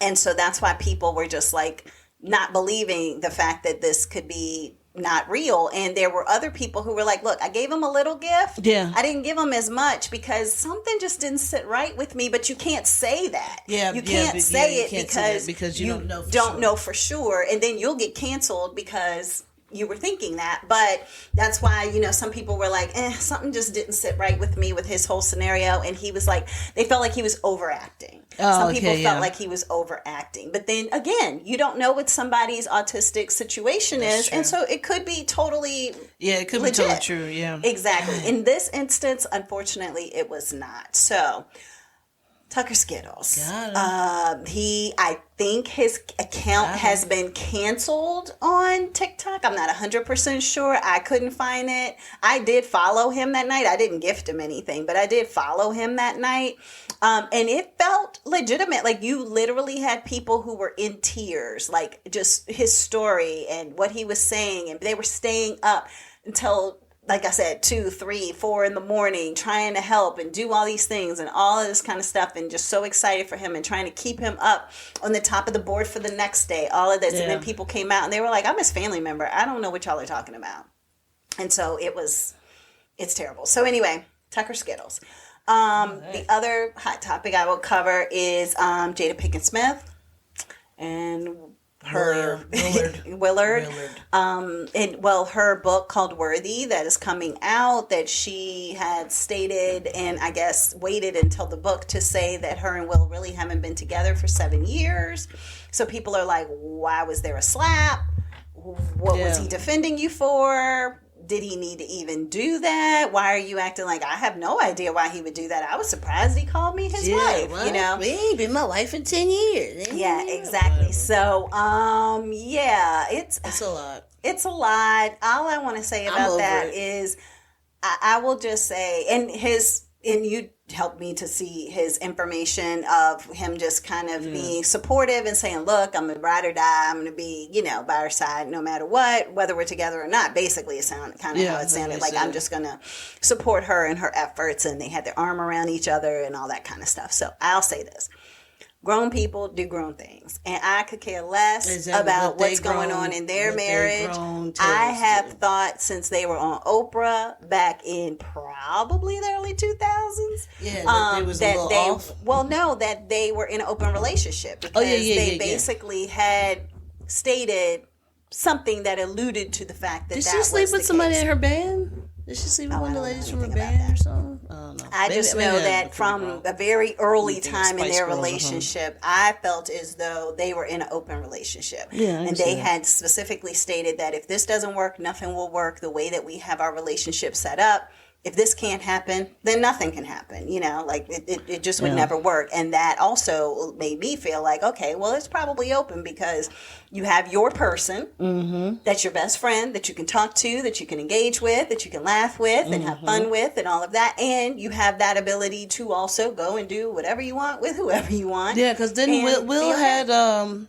[SPEAKER 1] And so that's why people were just like not believing the fact that this could be not real. And there were other people who were like, look, I gave him a little gift.
[SPEAKER 2] Yeah.
[SPEAKER 1] I didn't give him as much because something just didn't sit right with me. But you can't say that. You can't say it because you don't know for sure. And then you'll get canceled because you were thinking that. But that's why, some people were like, something just didn't sit right with me with his whole scenario. And he was like, they felt like he was overacting. Some people felt like he was overacting. But then again, you don't know what somebody's autistic situation is. True. And so it could be totally
[SPEAKER 2] it could
[SPEAKER 1] legit.
[SPEAKER 2] be totally true. Yeah.
[SPEAKER 1] Exactly. In this instance, unfortunately, it was not. So Tucker Skittles. I think his account has been canceled on TikTok. I'm not 100% sure. I couldn't find it. I did follow him that night. I didn't gift him anything, but I did follow him that night. And it felt legitimate. Like you literally had people who were in tears, like just his story and what he was saying. And they were staying up until, like I said, 2, 3, 4 in the morning, trying to help and do all these things and all of this kind of stuff, and just so excited for him and trying to keep him up on the top of the board for the next day, all of this. Yeah. And then people came out and they were like, I'm his family member. I don't know what y'all are talking about. And so it's terrible. So anyway, Tucker Skittles. The other hot topic I will cover is Jada Pinkett Smith and her Willard. Her book called Worthy that is coming out, that she had stated and I guess waited until the book to say that her and Will really haven't been together for 7 years. So people are like, why was there a slap? What was he defending you for? Did he need to even do that? Why are you acting like I have no idea why he would do that? I was surprised he called me his wife.
[SPEAKER 2] What? We ain't been my wife in 10 years.
[SPEAKER 1] Yeah, exactly. So, it's
[SPEAKER 2] a lot.
[SPEAKER 1] It's a lot. All I want to say about that is I will just say, and you helped me to see his information of him just kind of being supportive and saying, look, I'm gonna ride or die. I'm gonna be, by her side no matter what, whether we're together or not. Basically, it sounded kind of how it sounded. Like I'm just gonna support her in her efforts, and they had their arm around each other and all that kind of stuff. So I'll say this. Grown people do grown things, and I could care less
[SPEAKER 2] Exactly.
[SPEAKER 1] about
[SPEAKER 2] What they
[SPEAKER 1] what's going
[SPEAKER 2] grown-
[SPEAKER 1] on in their
[SPEAKER 2] what they
[SPEAKER 1] marriage.
[SPEAKER 2] grown
[SPEAKER 1] I
[SPEAKER 2] tells
[SPEAKER 1] have
[SPEAKER 2] you.
[SPEAKER 1] thought since they were on Oprah back in probably the early 2000s.
[SPEAKER 2] Yeah, that they was a little off.
[SPEAKER 1] Well, no, that they were in an open relationship because they basically had stated something that alluded to the fact that
[SPEAKER 2] Did
[SPEAKER 1] that
[SPEAKER 2] she sleep
[SPEAKER 1] was
[SPEAKER 2] with
[SPEAKER 1] the
[SPEAKER 2] somebody
[SPEAKER 1] case.
[SPEAKER 2] in her band? Did she sleep with
[SPEAKER 1] Oh,
[SPEAKER 2] one of the
[SPEAKER 1] I don't
[SPEAKER 2] ladies
[SPEAKER 1] know
[SPEAKER 2] from her
[SPEAKER 1] anything about
[SPEAKER 2] band or
[SPEAKER 1] that.
[SPEAKER 2] something? I don't know.
[SPEAKER 1] I just know that from a very early time in
[SPEAKER 2] Spice
[SPEAKER 1] their
[SPEAKER 2] Girls or something.
[SPEAKER 1] relationship, I felt as though they were in an open relationship.
[SPEAKER 2] Yeah, I
[SPEAKER 1] and
[SPEAKER 2] can see
[SPEAKER 1] they
[SPEAKER 2] that.
[SPEAKER 1] had specifically stated that if this doesn't work, nothing will work the way that we have our relationship set up. If this can't happen, then nothing can happen. You know, like it just would never work. And that also made me feel like, okay, well, it's probably open because you have your person that's your best friend that you can talk to, that you can engage with, that you can laugh with and have fun with and all of that. And you have that ability to also go and do whatever you want with whoever you want.
[SPEAKER 2] Yeah, because then
[SPEAKER 1] And
[SPEAKER 2] Will
[SPEAKER 1] feel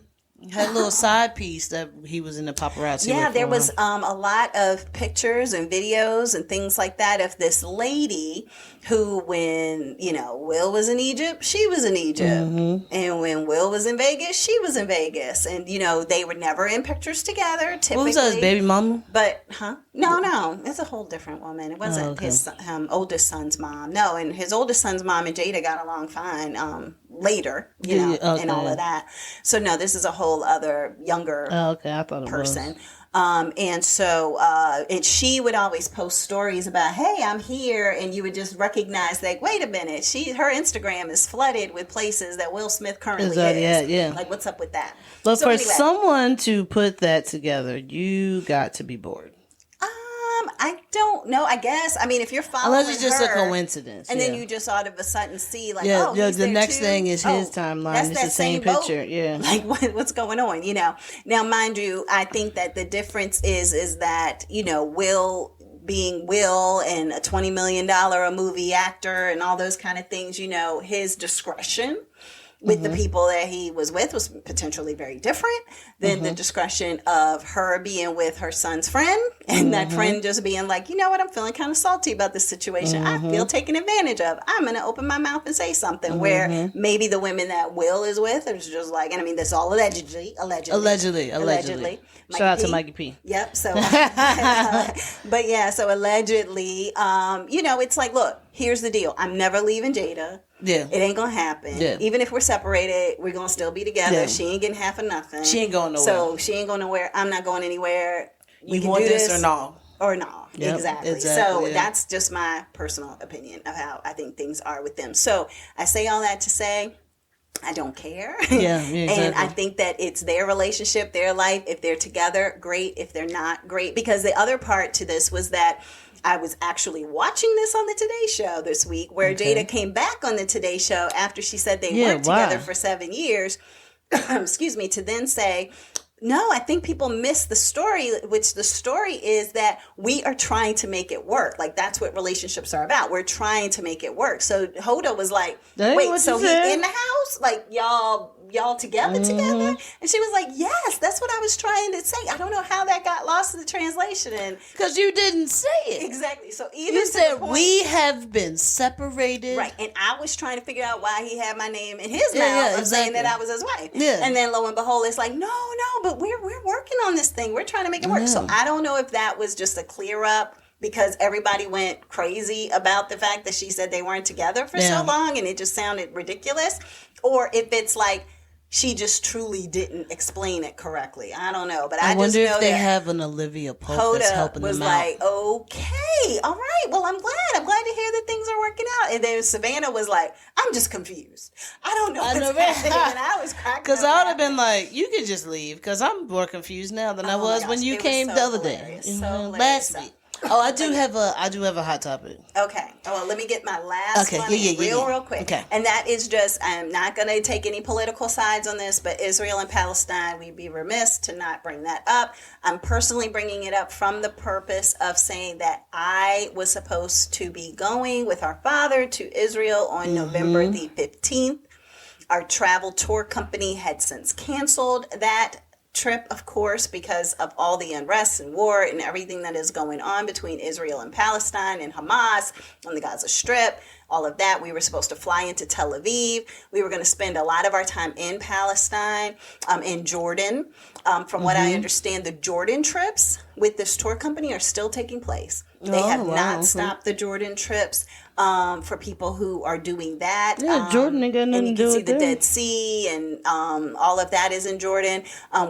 [SPEAKER 2] had a little side piece that he was in the paparazzi.
[SPEAKER 1] Yeah,
[SPEAKER 2] with
[SPEAKER 1] there
[SPEAKER 2] for
[SPEAKER 1] was
[SPEAKER 2] him.
[SPEAKER 1] a lot of pictures and videos and things like that of this lady who, when, you know, Will was in Egypt, she was in Egypt. And when Will was in Vegas, she was in Vegas. And, you know, they were never in pictures together, typically.
[SPEAKER 2] What was that, his baby mama?
[SPEAKER 1] But, No, it's a whole different woman. It wasn't his oldest son's mom. No, and his oldest son's mom and Jada got along fine later, you know, and all of that. So, no, this is a whole other younger
[SPEAKER 2] I thought it
[SPEAKER 1] person. And so, and she would always post stories about, hey, I'm here. And you would just recognize, like, wait a minute. Her Instagram is flooded with places that Will Smith currently is.
[SPEAKER 2] Yeah.
[SPEAKER 1] Like, what's up with that?
[SPEAKER 2] But
[SPEAKER 1] So
[SPEAKER 2] for
[SPEAKER 1] anyway.
[SPEAKER 2] someone to put that together, you got to be bored.
[SPEAKER 1] I don't know. I guess. I mean, if you're following
[SPEAKER 2] Unless it's just
[SPEAKER 1] her,
[SPEAKER 2] a coincidence.
[SPEAKER 1] and then
[SPEAKER 2] yeah.
[SPEAKER 1] you just all of a sudden see, like,
[SPEAKER 2] Yeah,
[SPEAKER 1] oh,
[SPEAKER 2] yeah,
[SPEAKER 1] he's
[SPEAKER 2] the
[SPEAKER 1] there
[SPEAKER 2] next
[SPEAKER 1] too?
[SPEAKER 2] thing is his
[SPEAKER 1] Oh,
[SPEAKER 2] timeline.
[SPEAKER 1] that's
[SPEAKER 2] It's
[SPEAKER 1] that
[SPEAKER 2] the same
[SPEAKER 1] boat.
[SPEAKER 2] picture. Yeah.
[SPEAKER 1] Like, what's going on, you know? Now, mind you, I think that the difference is that, you know, Will being Will and a $20 million a movie actor and all those kind of things, you know, his discretion with the people that he was with was potentially very different than the discretion of her being with her son's friend and that friend just being like, you know what, I'm feeling kind of salty about this situation. I feel taken advantage of. I'm going to open my mouth and say something where maybe the women that Will is with is just like, and I mean, this all allegedly.
[SPEAKER 2] Shout out to Mikey P.
[SPEAKER 1] Yep. So, but yeah, so allegedly, you know, it's like, look, here's the deal. I'm never leaving Jada.
[SPEAKER 2] Yeah.
[SPEAKER 1] It ain't gonna happen.
[SPEAKER 2] Yeah.
[SPEAKER 1] Even if we're separated, we're gonna still be together.
[SPEAKER 2] Yeah.
[SPEAKER 1] She ain't getting half of nothing.
[SPEAKER 2] She ain't going nowhere.
[SPEAKER 1] So she ain't going nowhere. I'm not going anywhere. We
[SPEAKER 2] You
[SPEAKER 1] can
[SPEAKER 2] want
[SPEAKER 1] do
[SPEAKER 2] this or no?
[SPEAKER 1] Or no.
[SPEAKER 2] Yep,
[SPEAKER 1] Exactly. So that's just my personal opinion of how I think things are with them. So I say all that to say, I don't care.
[SPEAKER 2] Yeah, exactly.
[SPEAKER 1] And I think that it's their relationship, their life. If they're together, great. If they're not, great. Because the other part to this was that I was actually watching this on the Today Show this week where Jada came back on the Today Show after she said they worked together for 7 years, excuse me, to then say, no, I think people miss the story, which the story is that we are trying to make it work. Like, that's what relationships are about. We're trying to make it work. So Hoda was like, wait, so he's in the house? Like, y'all together? And she was like, yes, that's what I was trying to say. I don't know how that got lost in the translation. And
[SPEAKER 2] because you didn't say it.
[SPEAKER 1] Exactly. So even
[SPEAKER 2] you said we have been separated.
[SPEAKER 1] Right. And I was trying to figure out why he had my name in his mouth of saying that I was his wife.
[SPEAKER 2] Yeah.
[SPEAKER 1] And then lo and behold, it's like, no, but we're working on this thing. We're trying to make it work. So I don't know if that was just a clear up because everybody went crazy about the fact that she said they weren't together for so long and it just sounded ridiculous, or if it's like she just truly didn't explain it correctly. I don't know, but I just
[SPEAKER 2] wonder
[SPEAKER 1] know
[SPEAKER 2] if they
[SPEAKER 1] that
[SPEAKER 2] have an Olivia Pope that's helping
[SPEAKER 1] was
[SPEAKER 2] them out.
[SPEAKER 1] like, okay, all right, well, I'm glad to hear that things are working out. And then Savannah was like, I'm just confused. I don't know what's happening. And I was cracking
[SPEAKER 2] because I would have been like, you could just leave because I'm more confused now than I was when you came the other day, last week. Oh, I do have a hot topic.
[SPEAKER 1] Okay. Oh, well, let me get my last one real quick.
[SPEAKER 2] Okay.
[SPEAKER 1] And that is just, I'm not going to take any political sides on this, but Israel and Palestine, we'd be remiss to not bring that up. I'm personally bringing it up from the purpose of saying that I was supposed to be going with our father to Israel on November the 15th. Our travel tour company had since canceled that trip, of course, because of all the unrest and war and everything that is going on between Israel and Palestine and Hamas on the Gaza Strip, all of that. We were supposed to fly into Tel Aviv. We were going to spend a lot of our time in Palestine, in Jordan. From what I understand, the Jordan trips with this tour company are still taking place. They have not stopped the Jordan trips for people who are doing that.
[SPEAKER 2] Yeah, Jordan ain't got nothing
[SPEAKER 1] and
[SPEAKER 2] to
[SPEAKER 1] you
[SPEAKER 2] do
[SPEAKER 1] can see
[SPEAKER 2] with
[SPEAKER 1] the
[SPEAKER 2] that.
[SPEAKER 1] Dead Sea and all of that is in Jordan.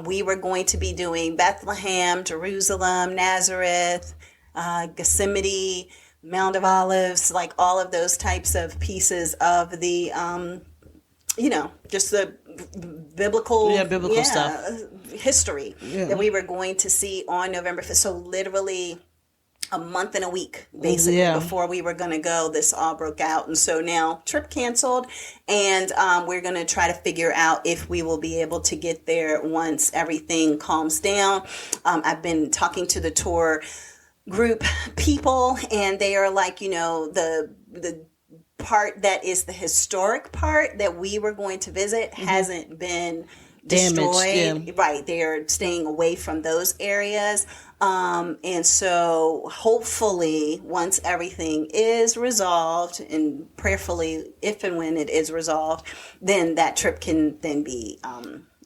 [SPEAKER 1] We were going to be doing Bethlehem, Jerusalem, Nazareth, Gethsemane, Mount of Olives, like all of those types of pieces of the, just the biblical
[SPEAKER 2] stuff.
[SPEAKER 1] History that we were going to see on November 5th. So literally a month and a week, basically, before we were going to go, this all broke out. And so now trip canceled, and we're going to try to figure out if we will be able to get there once everything calms down. I've been talking to the tour group people, and they are like, the part that is the historic part that we were going to visit hasn't been destroyed. Right. They're staying away from those areas. And so hopefully once everything is resolved, and prayerfully, if and when it is resolved, then that trip can then be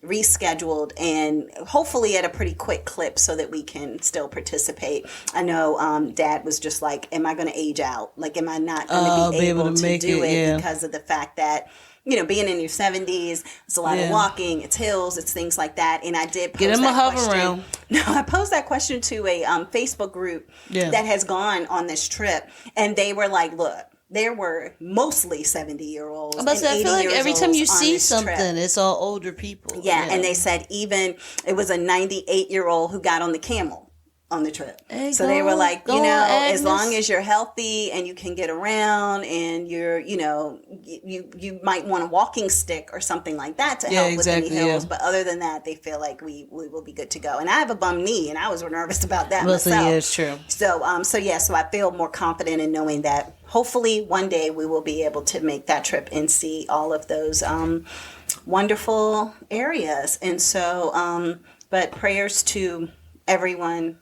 [SPEAKER 1] rescheduled, and hopefully at a pretty quick clip so that we can still participate. I know Dad was just like, am I going to age out? Like, am I not going to be able to do it because of the fact that, being in your 70s, it's a lot of walking, it's hills, it's things like that. And I did post question. No, I posed that question to a Facebook group that has gone on this trip, and they were like, look, there were mostly 70-year-olds.
[SPEAKER 2] I feel like every time you see something, it's all older people.
[SPEAKER 1] Yeah, and they said even it was a 98-year-old who got on the camel on the trip. So they were like, as long as you're healthy and you can get around, and you're, you might want a walking stick or something like that to help with any hills. But other than that, they feel like we will be good to go. And I have a bum knee, and I was nervous about that myself.
[SPEAKER 2] Yeah, it's true.
[SPEAKER 1] So I feel more confident in knowing that hopefully one day we will be able to make that trip and see all of those wonderful areas. And so, but prayers to everyone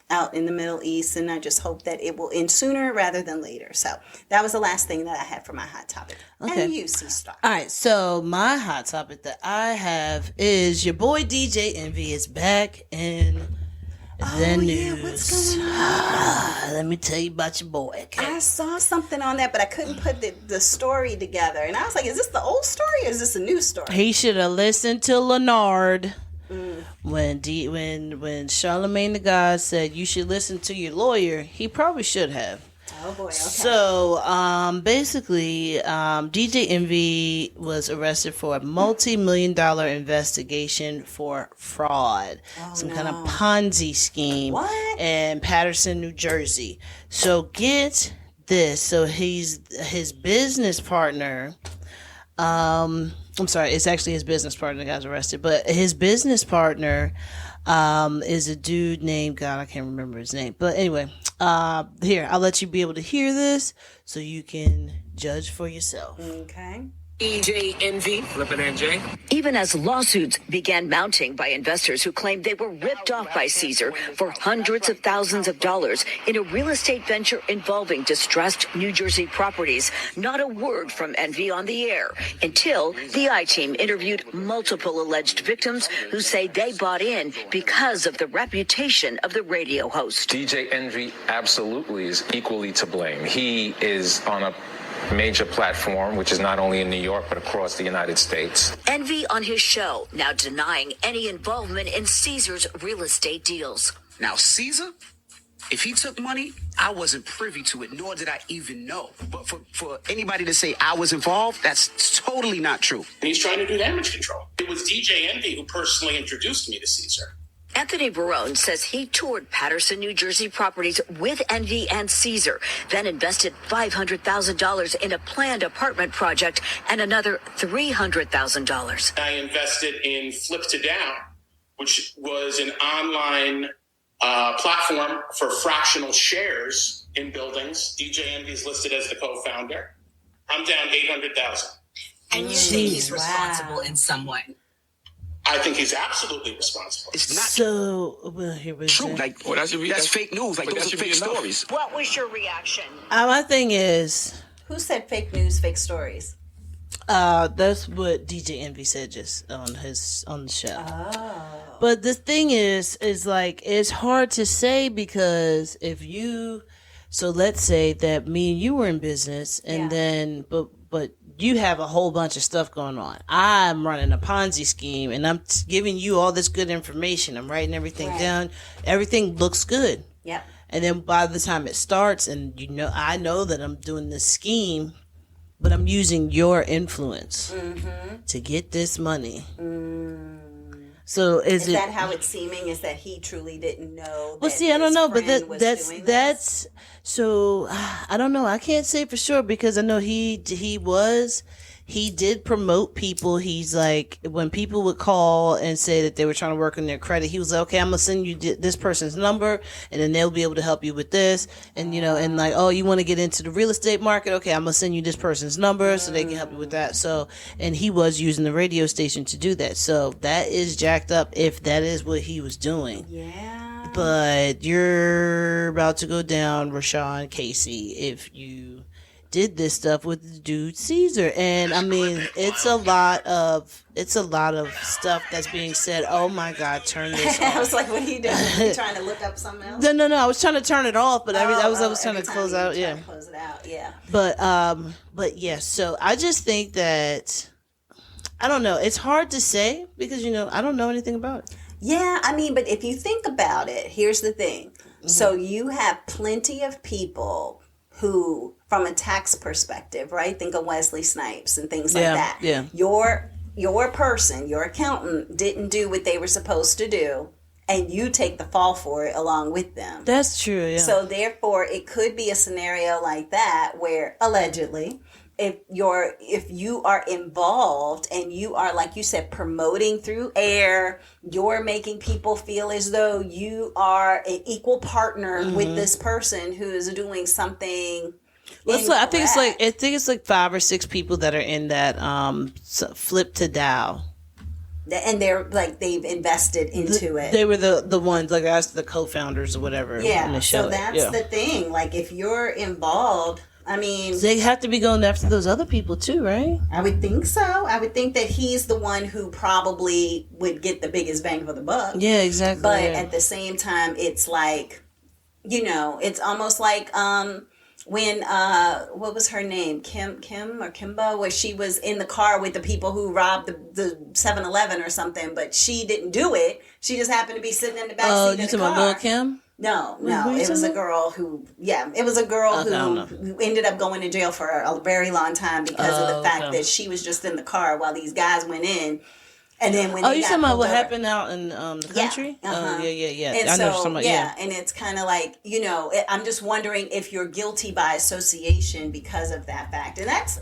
[SPEAKER 1] out in the Middle East, and I just hope that it will end sooner rather than later. So that was the last thing that I had for my hot topic. Okay. And you, C-Star.
[SPEAKER 2] All right, so my hot topic that I have is your boy DJ Envy is back in the news.
[SPEAKER 1] What's going on?
[SPEAKER 2] Let me tell you about your boy. Okay?
[SPEAKER 1] I saw something on that, but I couldn't put the story together. And I was like, is this the old story or is this a new story?
[SPEAKER 2] He should have listened to Leonard. When Charlemagne the God said you should listen to your lawyer, he probably should have.
[SPEAKER 1] Oh boy, okay.
[SPEAKER 2] So basically, DJ Envy was arrested for a multi-million-dollar investigation for fraud, kind of Ponzi scheme in Paterson, New Jersey. So get this. So his business partner. I'm sorry, it's actually his business partner that got arrested, but his business partner is a dude named, God, I can't remember his name. But anyway, here, I'll let you be able to hear this so you can judge for yourself.
[SPEAKER 1] Okay.
[SPEAKER 5] DJ Envy, flippin' NJ.
[SPEAKER 6] Even as lawsuits began mounting by investors who claimed they were ripped off by Caesar for hundreds of thousands of dollars in a real estate venture involving distressed New Jersey properties, not a word from Envy on the air until the I-Team interviewed multiple alleged victims who say they bought in because of the reputation of the radio host.
[SPEAKER 7] DJ Envy absolutely is equally to blame. He is on a major platform, which is not only in New York, but across the United States.
[SPEAKER 6] Envy on his show, now denying any involvement in Caesar's real estate deals.
[SPEAKER 5] Now, Caesar, if he took money, I wasn't privy to it, nor did I even know. But for anybody to say I was involved, that's totally not true.
[SPEAKER 8] And he's trying to do damage control. It was DJ Envy who personally introduced me to Caesar.
[SPEAKER 6] Anthony Barone says he toured Paterson, New Jersey properties with Envy and Caesar, then invested $500,000 in a planned apartment project and another $300,000.
[SPEAKER 8] I invested in Flip to Down, which was an online platform for fractional shares in buildings. DJ Envy is listed as the co-founder. I'm down $800,000.
[SPEAKER 9] And you think he's responsible in some way?
[SPEAKER 8] I think he's absolutely responsible.
[SPEAKER 5] It's not
[SPEAKER 2] Here we
[SPEAKER 5] true.
[SPEAKER 2] go.
[SPEAKER 5] That's fake news. Those are fake stories.
[SPEAKER 6] What was your reaction?
[SPEAKER 2] My thing is,
[SPEAKER 1] Who said fake news, fake stories?
[SPEAKER 2] That's what DJ Envy said just on the show. Oh. But the thing is like, it's hard to say because so let's say that me and you were in business and then, but you have a whole bunch of stuff going on. I'm running a Ponzi scheme and I'm giving you all this good information. I'm writing everything down. Everything looks good.
[SPEAKER 1] Yep.
[SPEAKER 2] And then by the time it starts and I know that I'm doing this scheme, but I'm using your influence to get this money. So is
[SPEAKER 1] that how it's seeming? Is that he truly didn't know?
[SPEAKER 2] Well, see, I don't know, but that's so I don't know. I can't say for sure because I know he did promote people. He's like, when people would call and say that they were trying to work on their credit, he was like, okay, I'm gonna send you this person's number and then they'll be able to help you with this. And and like, oh, you want to get into the real estate market? Okay, I'm gonna send you this person's number so they can help you with that. So, and he was using the radio station to do that. So that is jacked up if that is what he was doing.
[SPEAKER 1] Yeah.
[SPEAKER 2] But you're about to go down, Rashawn Casey, if you did this stuff with the dude Caesar. And I mean, it's a lot of stuff that's being said. Oh my God, turn this off.
[SPEAKER 1] I was like, what are you doing? Are you trying to look up something else?
[SPEAKER 2] No, I was trying to turn it off, but I was trying to close out. Yeah.
[SPEAKER 1] Close it out. Yeah.
[SPEAKER 2] But yeah, so I just think that, I don't know. It's hard to say because, I don't know anything about it.
[SPEAKER 1] Yeah, I mean, but if you think about it, here's the thing. Mm-hmm. So you have plenty of people who, from a tax perspective, right? Think of Wesley Snipes and things like that.
[SPEAKER 2] Yeah.
[SPEAKER 1] Your person, your accountant didn't do what they were supposed to do, and you take the fall for it along with them.
[SPEAKER 2] That's true, yeah.
[SPEAKER 1] So therefore, it could be a scenario like that where, allegedly, if you are involved and you are, like you said, promoting through air, you're making people feel as though you are an equal partner with this person who is doing something.
[SPEAKER 2] I think it's like 5 or 6 people that are in that flip to Dow.
[SPEAKER 1] And they're like, they've invested into it.
[SPEAKER 2] They were the ones, like, as the co-founders or whatever.
[SPEAKER 1] Yeah, so that's the thing. Like, if you're involved, I mean,
[SPEAKER 2] they have to be going after those other people too, right?
[SPEAKER 1] I would think so. I would think that he's the one who probably would get the biggest bang for the buck.
[SPEAKER 2] Yeah, exactly.
[SPEAKER 1] But at the same time, it's like, it's almost like when what was her name, Kim or Kimba, where she was in the car with the people who robbed the 7-Eleven or something, but she didn't do it. She just happened to be sitting in the back seat of the car.
[SPEAKER 2] You talking about Lil' Kim?
[SPEAKER 1] No, it was a girl who ended up going to jail for a very long time because of the fact that she was just in the car while these guys went in. And then when
[SPEAKER 2] you talking about what happened out in the country?
[SPEAKER 1] Yeah.
[SPEAKER 2] Yeah.
[SPEAKER 1] And
[SPEAKER 2] I know what you're talking about. Yeah,
[SPEAKER 1] and it's kind of like, I'm just wondering if you're guilty by association because of that fact. And it's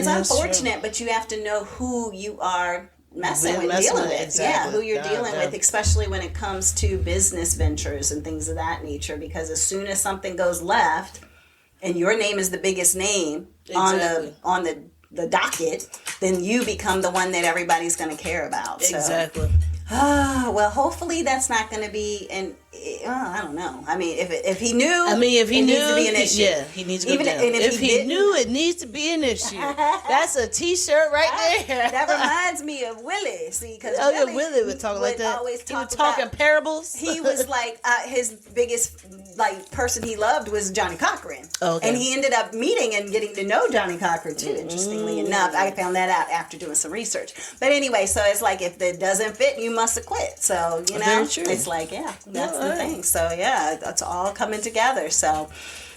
[SPEAKER 1] unfortunate, true. But you have to know who you are dealing with. Exactly. Yeah, who you're dealing with, especially when it comes to business ventures and things of that nature. Because as soon as something goes left, and your name is the biggest name on the docket, then you become the one that everybody's going to care about.
[SPEAKER 2] Exactly.
[SPEAKER 1] So. Well, hopefully that's not going to be I don't know. I mean, if he knew, it needs to be an issue.
[SPEAKER 2] Yeah, he needs to go down. And if he knew, it needs to be an issue. That's a T-shirt right there.
[SPEAKER 1] That reminds me of Willie. See, because
[SPEAKER 2] Willie would talk like that. He was talking parables.
[SPEAKER 1] He was like his biggest person he loved was Johnny Cochran. Okay. And he ended up meeting and getting to know Johnny Cochran too. Interestingly enough, I found that out after doing some research. But anyway, so it's like if it doesn't fit, you must have quit. So it's like that's the thing. So that's all coming together. So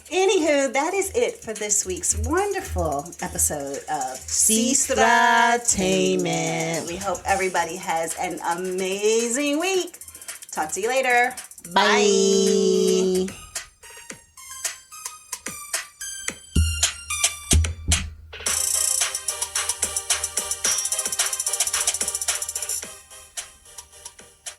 [SPEAKER 1] anywho, that is it for this week's wonderful episode of Sestra-Tainment. We hope everybody has an amazing week. Talk to you later.
[SPEAKER 2] Bye.